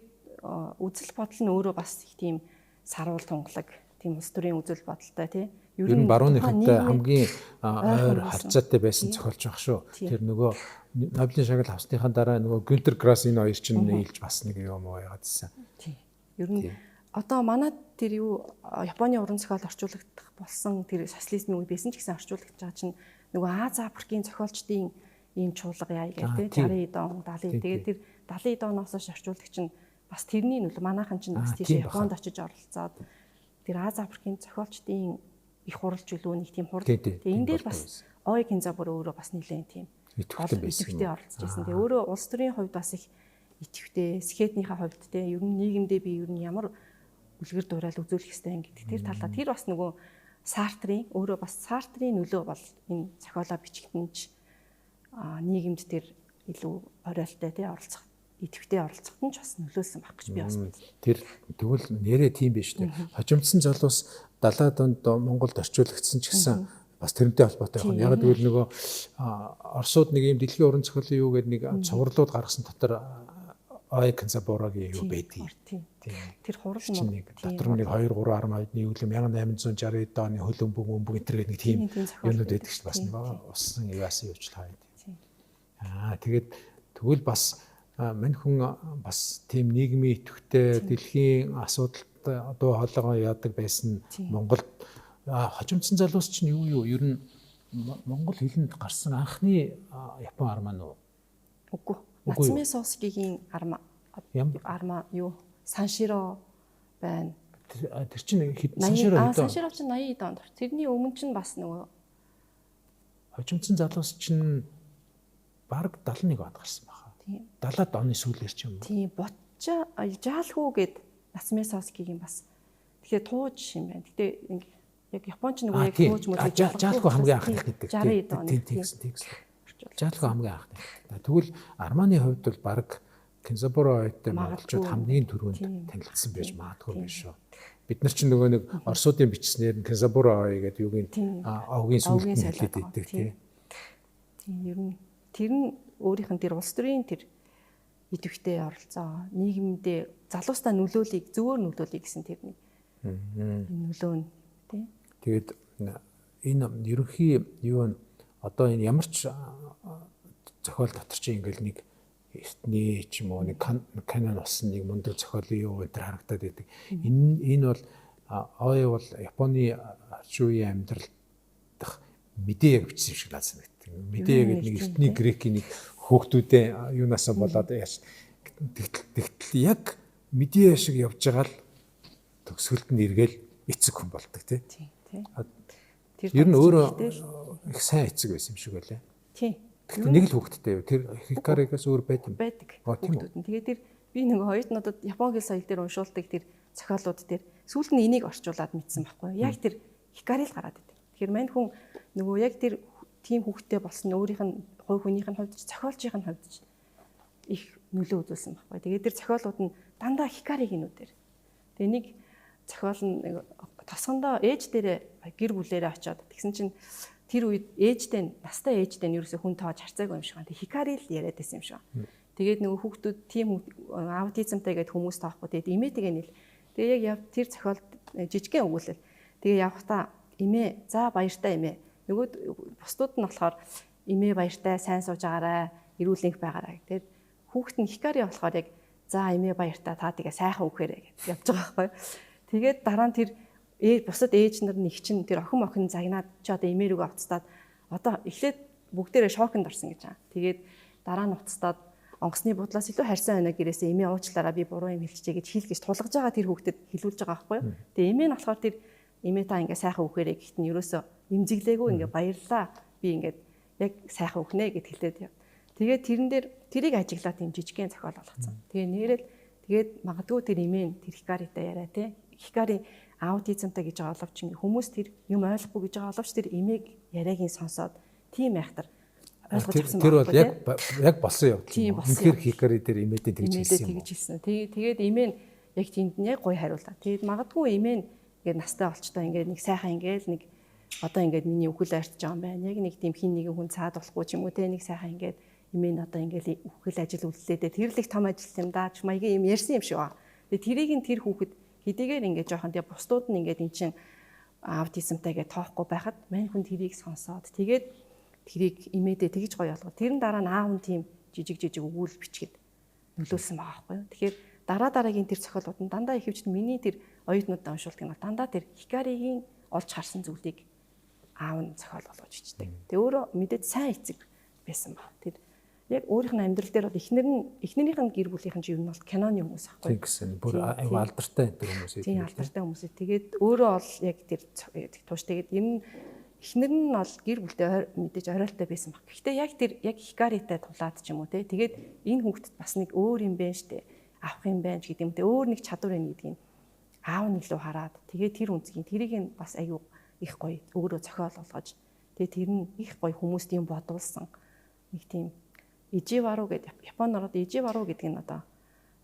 үзэл бодол нь өөрөө бас их тийм саруул тунгалаг тийм улс төрийн үзэл бодолтой тий. Ер нь барууны хөвтэй хамгийн ойр харьцаатай байсан зохиолч байх шүү. Тэр нөгөө Нобелийн шагнал авсныхаа дараа нөгөө Гюнтер Грасс энэ хоёр чинь нийлж бас нэг юм уу яагаад гэсэн. Тий. Ер нь одоо манай тэр юу Японы уран зохиол орчуулагдах болсон тэр социализмын үе байсан ч гэсэн орчуулагдж байгаа чинь нөгөө Аз Африкийн зохиолчдын ийм чуулга яа гэдэг тий 60-д он 70. Тэгээд тэр 70-д оноос хойш орчуулагч нь бас тэрний нөлөө манайхан чинь бас тийш Японд очиж оролцоод тэр Аз Африкийн зохиолчдын их хуралч үлөө нэг тийм хурал. Тэгээд энэ дээр бас Ой Кинза бүр өөрөө бас нэлээд тийм идэвхтэй оролцож байсан. Тэгээ өөрөө улс төрийн хувьд бас их идэвхтэй, скетнийхээ хувьд те ер нь нийгэмдээ би ер нь ямар үлгэр дуурайл үзүүлэх ёстой гэдэг тэр талаа тэр бас нөгөө Сартрийн өөрөө бас Сартрийн нөлөө бол энэ зохиолоо бичигдэнч нийгэмд тэр илүү оройлтой те оролцох идэвхтэй оролцоход нь ч бас нөлөөлсөн баг гэж би бас бодсон. Тэр тэгвэл нэрээ тийм биш үү? Хожимдсан залуус 70-аад онд Монголд орчуулагдсан ч гэсэн бас тэрнтэй холбоотой байна. Яг тэгвэл нөгөө Оросууд нэг юм дэлхийн уран зохиолын юу гэдэг нэг цувралууд гаргасан дотор Ой Кинзабурагийн юу байдаг. Тэр хурал нь дотор нэг 2-3 армаад нийлэм 1860-ад оны хөлбөмбөг өмбөг энэ нэг тийм юмнууд байдаг шүү бас нэг уссан яасан явуулах юм. Тэгээд тэгвэл бас мань хүн бас тийм нийгмийн идэвхтэй дэлхийн асуудалд дуу хоолойгоо яадаг байсан Монголд хожимдсан залуус чинь юу ер нь Монгол хэлэнд гарсан анхны Япон армаа нь уу? Үгүй. Нацуме Сосгигийн армаа юу? Санширо байна. Тэр чинь Санширо Санширо чинь 80-д онд. Тэрний өмнө чинь бас нөгөө хожимдсан залуус чинь бараг 71 онд гарсан байна. 70-ад оны сүүлээр ч юм уу. Тийм ботча жаалхүү гэд Нацуме Сосгигийн бас тэгэхээр тууж юм байна. Гэтэ яг Японч нөгөө яг тууж мөж жаалхүү хамгийн анхных гэдэг. 60-д оны. Тийм. Жаалхүү хамгийн анхных. Тэгвэл арманы хувьд бол бараг Кинзабура ойтой монголчууд хамгийн түрүүнд танилцсан байж магадгүй биш шүү. Бид нар чинь нөгөө нэг Оросуудын бичснээр Кинзабура ой гэдэг юугийн овгийн сүлд хэлээд байдаг тийм. Тийм ер нь тэр нь өөрийнх нь тэр улс төрийн тэр идэвхтэй оролцоо, нийгэмдээ залуустаа зөвөр нөлөөлөе гэсэн тэр нэг нөлөө нь тий. Тэгээд энэ ерөнхий юу нь одоо энэ ямар ч зохиол дотор чи ингээл нэг эртний ч юм уу нэг канон болсон нэг мундаг зохиолын юу энэ харагдаад байдаг. Энэ бол ой бол Японы орчин үеийн амьдрал дах мэдээ яг бичсэн юм шиг надад санагддаг. Мэдээ яг нэг эртний грекийн нэг хөөгтүүдээ юунаасаа болоод яаж тэгтэл яг мэдээ шиг явж байгаа л төгсгөлд нь эргээл эцэг хүн болдог тий. Тэр нь өөрөө их сайн эцэг байсан юм шиг байлаа. Тий. Тэгтээ нэг л хүүхэдтэй юу? Тэр Хикаригаас өөр байдаг. Хүүхдүүд нь. Тэгээд тэр би нэг оюутнуудад Японы соёл дээр уншуулдаг тэр зохиолууд дээр сүүлд нь энийг орчуулад мэдсэн байхгүй юу? Яг тэр Хикари л гараад идэв. Тэгэхээр мань хүн нөгөө яг тэр тийм хүүхдтэй болсон өөрийнх нь хувь хүнийх нь хувьд зохиолчийн хувьд их нөлөө үзүүлсэн байхгүй. Тэгээд тэр зохиолууд нь дандаа Хикаригийн нүдээр. Тэгээ нэг зохиол нь тосгондоо ээж дээрээ гэр бүлээрээ очиод тэгсэн чинь тэр үед настай ээжтэй нь ерөөсөө хүн тоож харцаагүй юм шиг байна. Тэг Хикари л яриад байсан юм шиг. Тэгээд нөгөө хүүхдүүд тийм аутизмтай гэдэг хүмүүс таахгүй. Тэгээд имээтэйгээ нийл. Тэгээ яг тэр зохиол жижигхэн өгүүлэл. Тэгээ явхдаа имээ за баяртай имээ. Нөгөө бусдууд нь болохоор имээ баяртай сайн сууж агаарай, эрүүл энх байгаарай. Тэгээд хүүхэд нь Хикари болохоор яг за имээ баяртай та тэгээ сайхан үхээрэй гэж явж байгаа байхгүй. Тэгээд дараа нь тэр бусад ээж нар нэг чинь тэр охин загнаад чи одоо имээ рүүгээ уцтаад одоо эхлээд бүгдээрээ шоконд орсон гэж байгаа. Тэгээд дараа нь уцтаад онгоцны будлаас илүү харьсан байна гэрээсээ имээ уучлаараа би буруу юм хэлчихье гэж хэл гэж тулгаж байгаа тэр хүүхдэд хэлүүлж байгаа байхгүй юу. Тэгээ имээ нь болохоор тэр имээ та ингээ сайхан үхээрэй гэхт нь ерөөсөө имзэглээгүй ингээ баярлаа би ингээд яг сайхан үхнэ гэд хэлээд яв. Тэгээд тэрэн дээр тэрийг ажиглаад тийм жижигхэн зохиол болгоцсон. Тэгээ нэрэл тэгээд магадгүй тэр имээ нь тэр Хикаритай яриа те. Хикари аутизмтай гэж байгаа оловч ингээ хүмүүс тэр юм ойлгохгүй гэж байгаа оловч тэр имийг яриагийн сонсоод тийм айхтар ойлгож авсан байна. Тэр бол яг болсон явдал. Үнэхээр Хикари тэр имээдээ тэгж хэлсэн юм. Тэгээд имээ нь яг тэнд нь яг гоё хариуллаа. Тэгээд магадгүй имээ нь ингээ настай болчтой ингээ нэг сайхан ингээл нэг одоо ингээд миний үхэл арчиж байгаа юм байна. Яг нэг тийм хин нэгэн хүн цаад болохгүй ч юм уу те нэг сайхан ингээд имээ нь одоо ингээл үхэл ажил үлдээдээ тэр л их том ажил юм даа ч маягийн юм ярьсан юм шиг байна. Тэгээд тэрийг нь тэр хүүхэд хэдийгээр ингээд жоохон тэгээ бусдууд нь ингээд эн чин аутизмтай гэж тоохгүй байхад мань хүн тэрийг сонсоод тэгээд тэрийг имээдээ тэгж гоё болгоо. Тэрэн дараа нь аав нь тийм жижиг өгүүл бичгээд нөлөөлсөн байгаа байхгүй юу. Тэгэхээр дараагийн тэр зохиолууд нь дандаа ихэвчлэн миний тэр оюутнуудаа уншуулдаг нь дандаа тэр Хикаригийн олж харсан зүйлийг аав нь зохиол болгож бичдэг. Тэгээ өөрөө мэдээд сайн эцэг байсан баг. Тэр яг өөрийнх нь амьдрал дээр бол эхнэрийнх нь гэр бүлийнх нь юм бол киноны хүмүүс аахгүй. Тийм гэсэн. Бүр аюу алдартай тэр хүмүүс. Тийм алдартай хүмүүс. Тэгээд өөрөө бол яг тэр тууш тэгээд энэ эхнэр нь бол гэр бүлтэй мэдээж оройтой байсан баг. Гэхдээ яг Хикаритай тулаад ч юм уу те. Тэгээд энэ хүүхдэд бас нэг өөр юм байна штэ. Авах юм байна ч гэдэг юм те. Өөр нэг чадвар байна гэдгийг аав нь илүү хараад тэгээд тэр үнцгийн тэрийг нь бас аюу их гоё өөрөө зохиол болгож тэгээд тэр нь их гоё хүмүүст юм бодуулсан нэг тийм Иживару гэдэг Японы ороод Иживару гэдэг нь одоо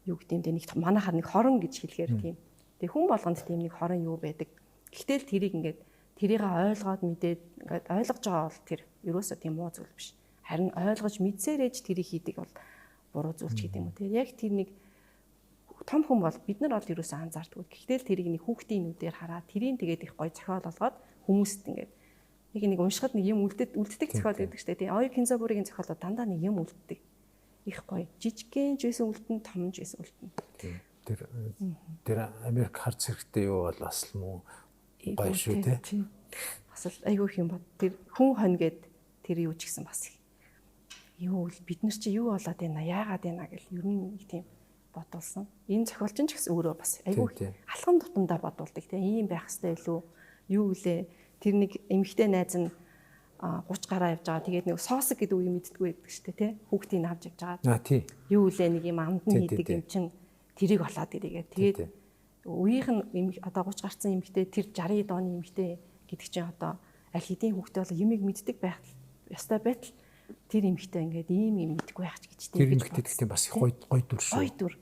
юу гэдэг юм те нэг манайхаар нэг хорон гэж хэлэхээр тийм. Тэгээ хүн болгонд тийм нэг хорон юу байдаг. Гэхдээ л тэрийг ингээд тэрийг ойлгоод мэдээд ингээд ойлгож байгаа бол тэр ерөөсөө тийм муу зүйл биш. Харин ойлгож мэдсээр ээж тэрийг хийдэг бол буруу зүйл ч гэдэг юм уу те. Яг тэр нэг том хүн бол бид нар бол ерөөсөө анзаардгүй. Гэхдээ л тэрийг нэг хүүхдийн нүдээр хараад тэрийг тэгээд их гоё зохиол болгоод хүмүүст ингээд яг нэг уншихад нэг юм үлддэг зохиол гэдэг чинь тийм. Ой Кинзабуригийн зохиолууд дандаа нэг юм үлддэг. Их гоё. Жижигхэн жисэн үлдэн, том жисэн үлдэн. Тэр Америк харц хэрэгтэй юу бол бас муу гоё шүү те. Бас айгүй юм бод. Тэр хүн хонь гэд тэр юу ч гэсэн бас юу бид нар чи юу болоод байна яагаад байна гэл ер нь нэг тийм бодулсан. Энэ зохиолч нь ч гэсэн өөрөө бас айгүй алхам тутамдаа бодулдаг тийм. Ийм байх хэрэгтэй илүү юу гэлээ. Тэр нэг эмэгтэй найз нь 30 гараа явж байгаа. Тэгээд нэг соосог гэдэг үгийг мэддэггүй байдаг шүү дээ, тий. Хүүхдийг авч явж байгаа. Тий. Юу үлээ нэг юм амдан хийдэг юм чин тэрийг олоод ирээгээ. Тэгээд үеийнх нь одоо 30 гарсан эмэгтэй тэр 60 дооны эмэгтэй гэдэг чинь одоо аль хэдийн хүүхдээ бол юмыг мэддэг байх ёстой байтал тэр эмэгтэй ингээд ийм юм мэдгүй байх ч гэж тий. Тэр эмэгтэй гэхдээ бас гоё дүр шүү. Гоё дүр.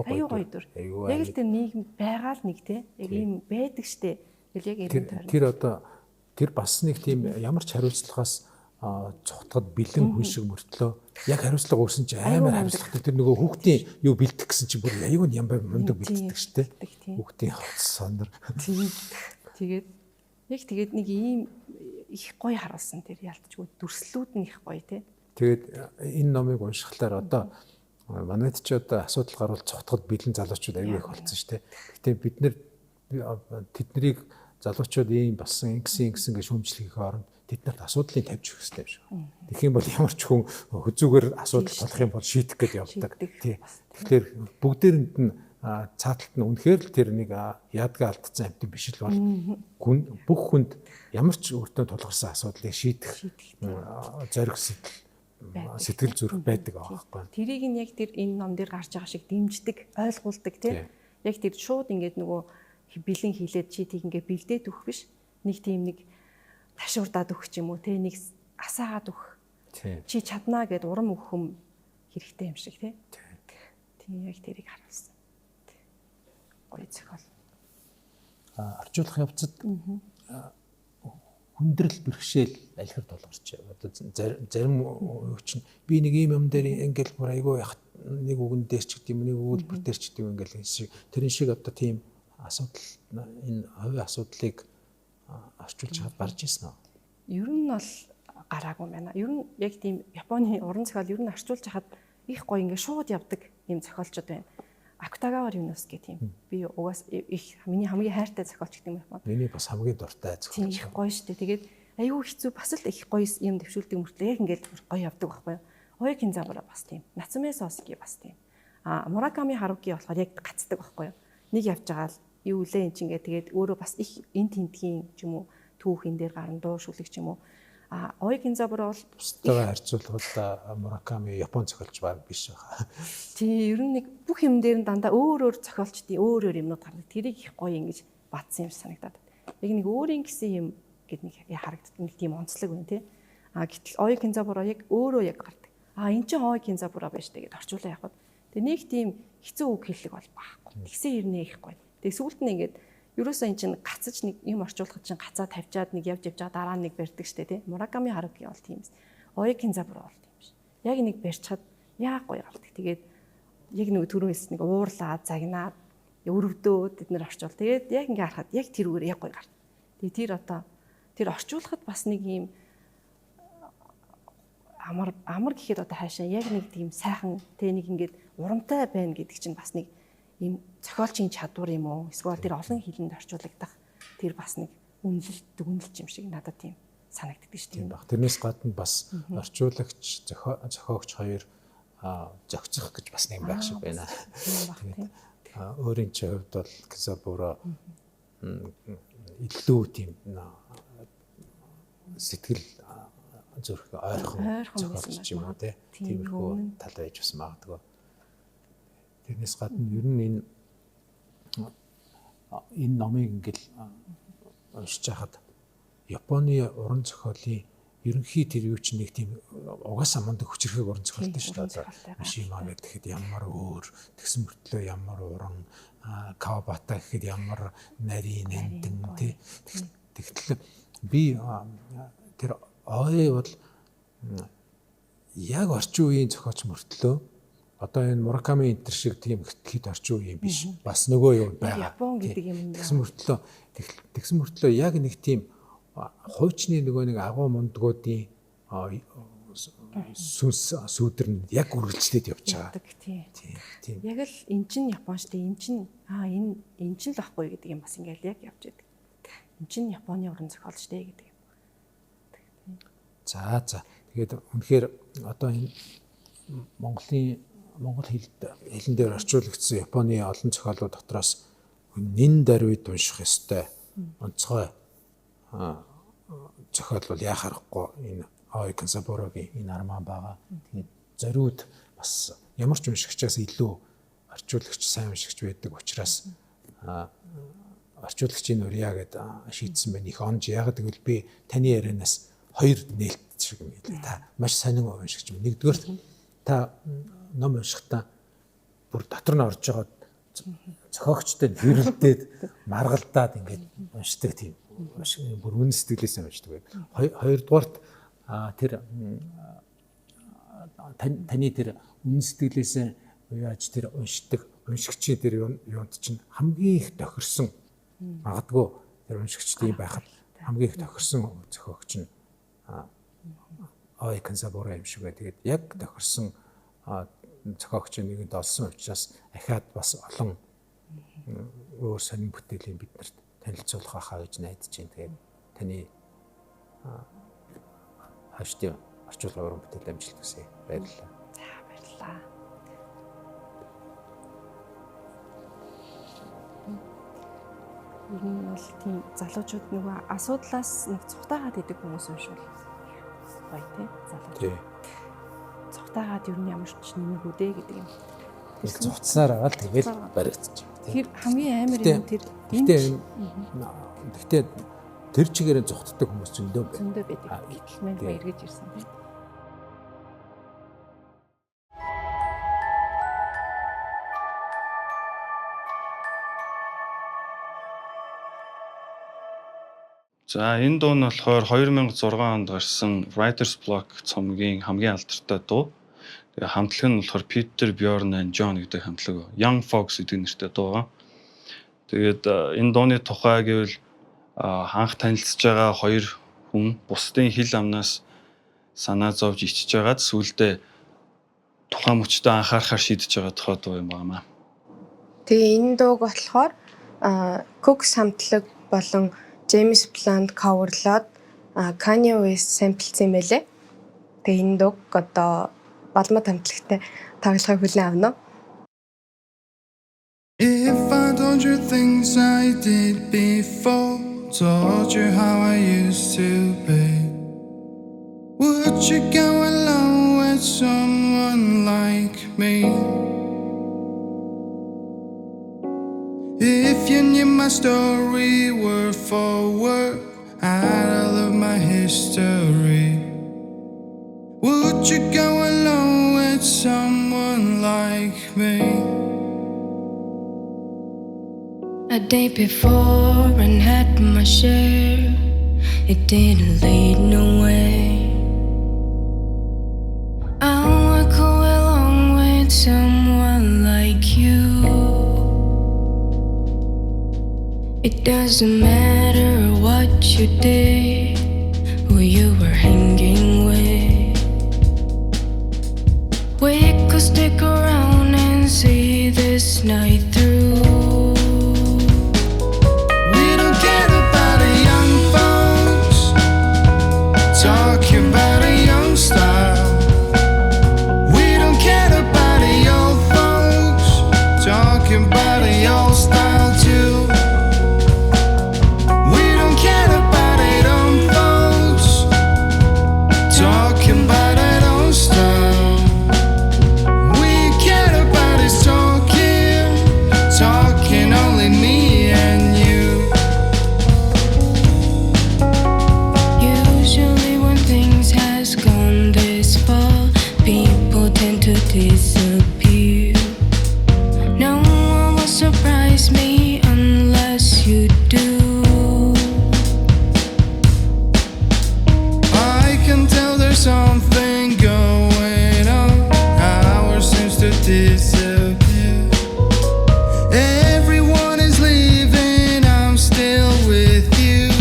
Аюу гоё дүр. Яг л тэр нийгэм байгаа л нэг тий. Яг ийм байдаг штэ. Яг энэ тэр одоо тэр бас нэг тийм ямар ч хариуцлагаас цухтахад бэлэн хүн шиг мөртлөө яг хариуцлага өрсөн чи амар хариуцлагатай тэр нөгөө хүүхдийн юу бэлдэх гэсэн чи бүр аюун янбай мундаг бэлддэг штэ. Хүүхдийн сонор. Тэгээд яг нэг ийм их гоё харуулсан тэр ялтчгүй дүрслүүд нь их гоё тий. Тэгээд энэ номыг уншихлаар одоо манайд ч одоо асуудал гарвал цухтахад бэлэн залуучууд аюу их болсон штэ. Гэтэ бид нэр тэднийг залуучууд ийм болсон ингэсэн гэж шүүмжлэхийн оронд тэд нарт асуудлыг тавьж өгөх хэрэгтэй юм шиг. Тэгэх юм бол ямар ч хүн хөзүүгээр асуудал болох юм бол шийдэх гэж явдаг. Тий. Тэгэхээр бүгдээрэнд нь цааталт нь үнэхээр л тэр нэг яадгаа алдсан амт биш л бол бүх хүнд ямар ч өөртөө тулгарсан асуудлыг шийдэх зориг сэтгэл зүрх байдаг аахгүй. Тэрийг нь яг тэр энэ ном дээр гарч байгаа шиг дэмждэг, ойлгуулдаг тий. Яг тэр шууд ингээд нөгөө бэлэн хийлээд чи тийг ингээд бэлдээд өгөх биш. Нэг тийм нэг ташуурдаад өгөх ч юм уу тий, нэг асаагаад өгөх. Чи чаднаа гэд урам өгөх юм хэрэгтэй юм шиг тий. Тийм яг тэрийг харуулсан. Гоё зохиол. Орчуулах явцад хүндрэл бэрхшээл алхирд толгорч. Одоо зарим хүчин би нэг ийм юм дээр ингээл бүр айгүй нэг үгэн дээр ч гэдэм нэг өгүүлбэр дээр ч гэдэм ингээл тэрэн шиг одоо тийм асуудал энэ хувийн асуудлыг орчуулж хаад гарч ирсэн үү? Ер нь бол гараагүй байна. Ер нь яг тийм Японы уран зохиол ер нь орчуулж хаад их гоё ингээ шууд явдаг юм зохиолчд байна. Акутагава Рюнос гэх тийм. Би угаас их миний хамгийн хайртай зохиолч гэдэг юм байна. Миний бас хамгийн дуртай зохиолч. Их гоё шүү дээ. Тэгээд аюу хэцүү бас л их гоё юм дэвшүүлдэг мөртлөө яг ингээд гоё явдаг байхгүй юу? Оё Кинзабура бас тийм. Нацуме Сосги бас тийм. Мураками Харуки болохоор яг гацдаг байхгүй юу? Нэг явж байгаа л юу лээ эн чинь тэгээд өөрөө бас их эн тентгийн ч юм уу түүхэн дээр гарна дуу шүлэг ч юм уу. Оё Кинзабура бол бусдаа харьцуулбал Мураками Япон зохиолч баг биш байгаа. Тий, ер нь нэг бүх юм дээр нь дандаа өөр зохиолчдын өөр юмнууд гардаг. Тэрийг их гоё ингэж батсан юм санагдаад. Яг нэг өөрийн гэсэн юм гэд нэг харагддаг нэг тийм онцлог байна тий. Гэтэл Оё Кинзабура яг өөрөө яг гардаг. Эн чинь Оё Кинзабура байж тэгээд орчуулаа явахад. Тэгээ нэг тийм хэцүү үг хэллэг бол байхгүй. Тэгсэн ирнэ их гоё. Тэгээ сүүлд нь ингээд ерөөсөө эн чинь гацаж нэг юм орчуулахад чинь гацаа тавьчаад нэг явж байгаа дараа нэг барьдаг штэ тий. Мураками Харуки бол тийм эс. Оё Кинзабура бол тийм биш. Яг нэг барьчаад яа гоё гардаг. Тэгээд яг нэг түрүүнээс нэг уурлаа, загнаад, өрөвдөө тэд нэр орчуул. Тэгээд яг ингээ харахад яг тэр үгээр яг гоё гардаг. Тэгээд тэр одоо тэр орчуулахад бас нэг юм амар гэхэд одоо хаашаа яг нэг тийм сайхан тэ нэг ингээд урамтай байна гэдэг чинь бас нэг ийм зохиолчийн чадвар юм уу? Эсвэл тэр олон хэлэнд орчуулагдах тэр бас нэг үнэлж юм шиг надад тийм санагддаг шүү дээ. Тийм баг. Тэрнээс гадна бас орчуулагч, зохиогч хоёр зохицох гэж бас нэг байх шиг байна. Өөрийн ч хувьд бол Кинзабура илүү тийм сэтгэл зүрх ойрхон зохиолч юм уу тиймэрхүү тал байж бас магадгүй. Тэрнээс гадна ер нь энэ номыг ингээл уншиж хахад Японы уран зохиолын ерөнхий тэр юу ч нэг тийм угаасаа мундаг хүчрхэг уран зохиолтой шүү дээ. Мишима гэхэд ямар өөр, тэгсэн мөртлөө ямар уран, Кавабата гэхэд ямар нарийн нандин тий. Тэгтэл би тэр Оё бол яг орчин үеийн зохиолч мөртлөө одоо энэ Мураками энтер шиг тийм хэд орчин үеийн биш. Бас нөгөө юу байгаа. Япон гэдэг юм. Тэгсэн мөртлөө яг нэг тийм хуучны нөгөө нэг агуу мундгуудын сүдэр нь яг үргэлжлээд явж байгаа. Тийм. Яг л эн чин Япон штэ эн чин эн чин л ахгүй гэдэг юм бас ингээл яг явж байдаг. Эн чин Японы уран зохиол штэ гэдэг юм. За. Тэгээд үнэхээр одоо энэ Монгол хэлэн дээр орчуулагдсан Японы олон зохиолууд дотроос нэн даруйд унших ёстой онцгой зохиол бол яа харахгүй энэ Оё Кинзабурагийн энэ арман байгаа. Тэгээд зориуд бас ямар ч уншигчаас илүү орчуулагч сайн уншигч байдаг учраас орчуулагчийн урья гэд шийдсэн байна. Их онж яг гэвэл би таны ярианаас хоёр нээлт шиг юм хэлээ. Та маш сонин уншигч юм. Нэгдүгээр та ном уншихдаа бүр дотор нь орж байгаа зохиогчтой хэрэлдээд маргалдаад ингээд уншдаг тийм бүр үнэн сэтгэлээс уншдаг. Хоёрдугаарт тэр таны тэр үнэн сэтгэлээсээ яаж тэр уншигчийн тэр юунд чинь хамгийн их тохирсон магадгүй тэр уншигчдын байхад хамгийн их тохирсон зохиогч нь Ой Канзабура юм шиг бай. Тэгээд яг тохирсон зохиогчийн нэгэнд олсон учраас ахаад бас олон өөр сонин бүтээлийн биднэрт танилцуулах хаа гэж найдаж байна. Тэгээд таны хааштай орчуулгын уран бүтээл амжилт хүсье. Баярлалаа. За баярлалаа. Ер нь бол тийм залуучууд нөгөө асуудлаас нэг цухтаагаад идэг хүмүүс уншвал гоё тий залуучууд. Цухтаагаад ер нь ямар ч нэмэг үдэ гэдэг юм. Тэр цуцсаар агаад тэгэл баригдчих. Тэр хамгийн амар юм тэр. Гэхдээ тэр чигээр зүхтдаг хүмүүс зөндөө байна. Зөндөө байдаг. Мэн эргэж ирсэн тий. За энэ дуу нь болохоор 2006 онд гарсан Writer's Block цомгийн хамгийн алдартай дуу. Тэгээ хамтлаг нь болохоор Peter, Bjorn and John гэдэг хамтлаг. Young Fox гэдэг нэртэй дуу. Тэгээд энэ дууны тухай гэвэл анх танилцж байгаа хоёр хүн бусдын хил амнаас санаа зовж ичж байгаад сүүлдээ тухайн мөчтөө анхаарахаар шийдэж байгаа тухай дуу юм байна. Тэгээ энэ дууг болохоор Cooks хамтлаг болон James Blunt coverлоод Kanye West самплсан юм байлээ. Тэгээ энэ дууг одоо балмад хамтлагтай тоглохыг хүлээн авна. If I told you things I did before, told you how I used to be, would you go along with someone like me? If you knew my story word for word, I'd love my history, would you go along with someone like me? A day before and had my share, it didn't lead nowhere. I would go along with someone like you. It doesn't matter what you did, who you were hanging with. We could stick around and see this night through. Talking about a young style. We don't care about the old folks. Talking about the old style too. We don't care about it old folks. Talking about it old style. We care about is talking, talking only me and you. Has gone this far, people tend to disappear. No one will surprise me unless you do. I can tell there's something going on. Ours seems to disappear. Everyone is leaving, I'm still with you.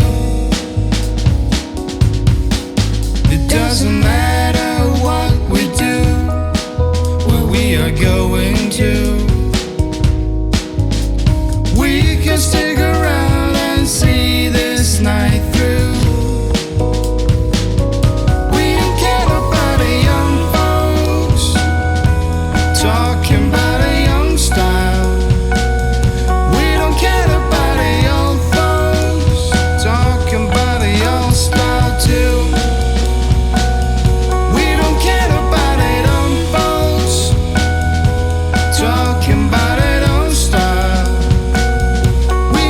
It doesn't matter what we do, where we are going to. We can stick around and see this night through. We don't care about the young folks, talking about a young style. We don't care about the old folks, talking about the old style too. Talking about it on style. We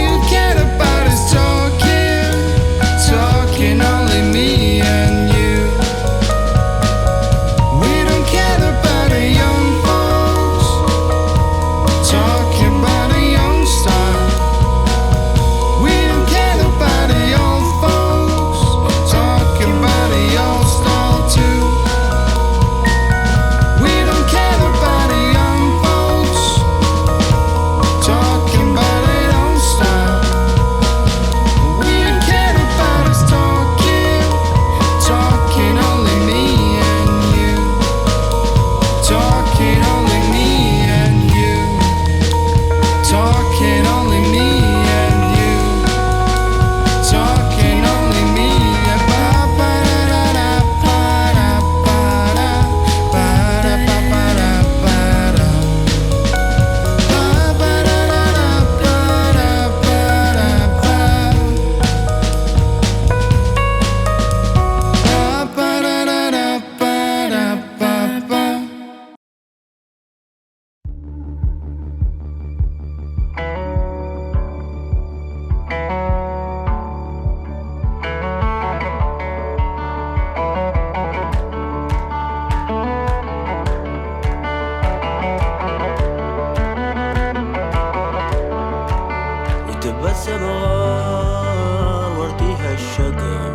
يتبسم غار وارتيها الشقا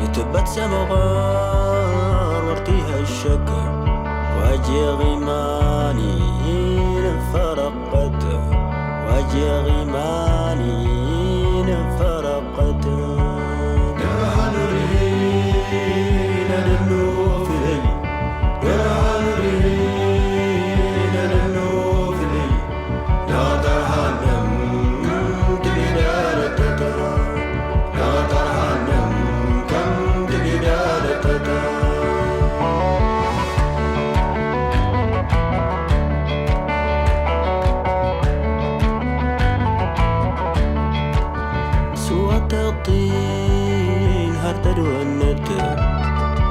يتبسم غار وارتيها الشقا واجي غيماني فرقته واجي غيماني فرقته يا نورين للنوفلي يا نورين للنوفلي لا ترحم تبدالتك لا ترحم كم تبدالتك صوت الطين هردل والند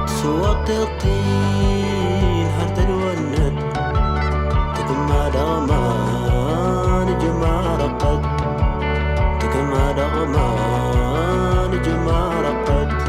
صوت الطين هردل والند تكما دغمان جمارقت تكما دغمان جمارقت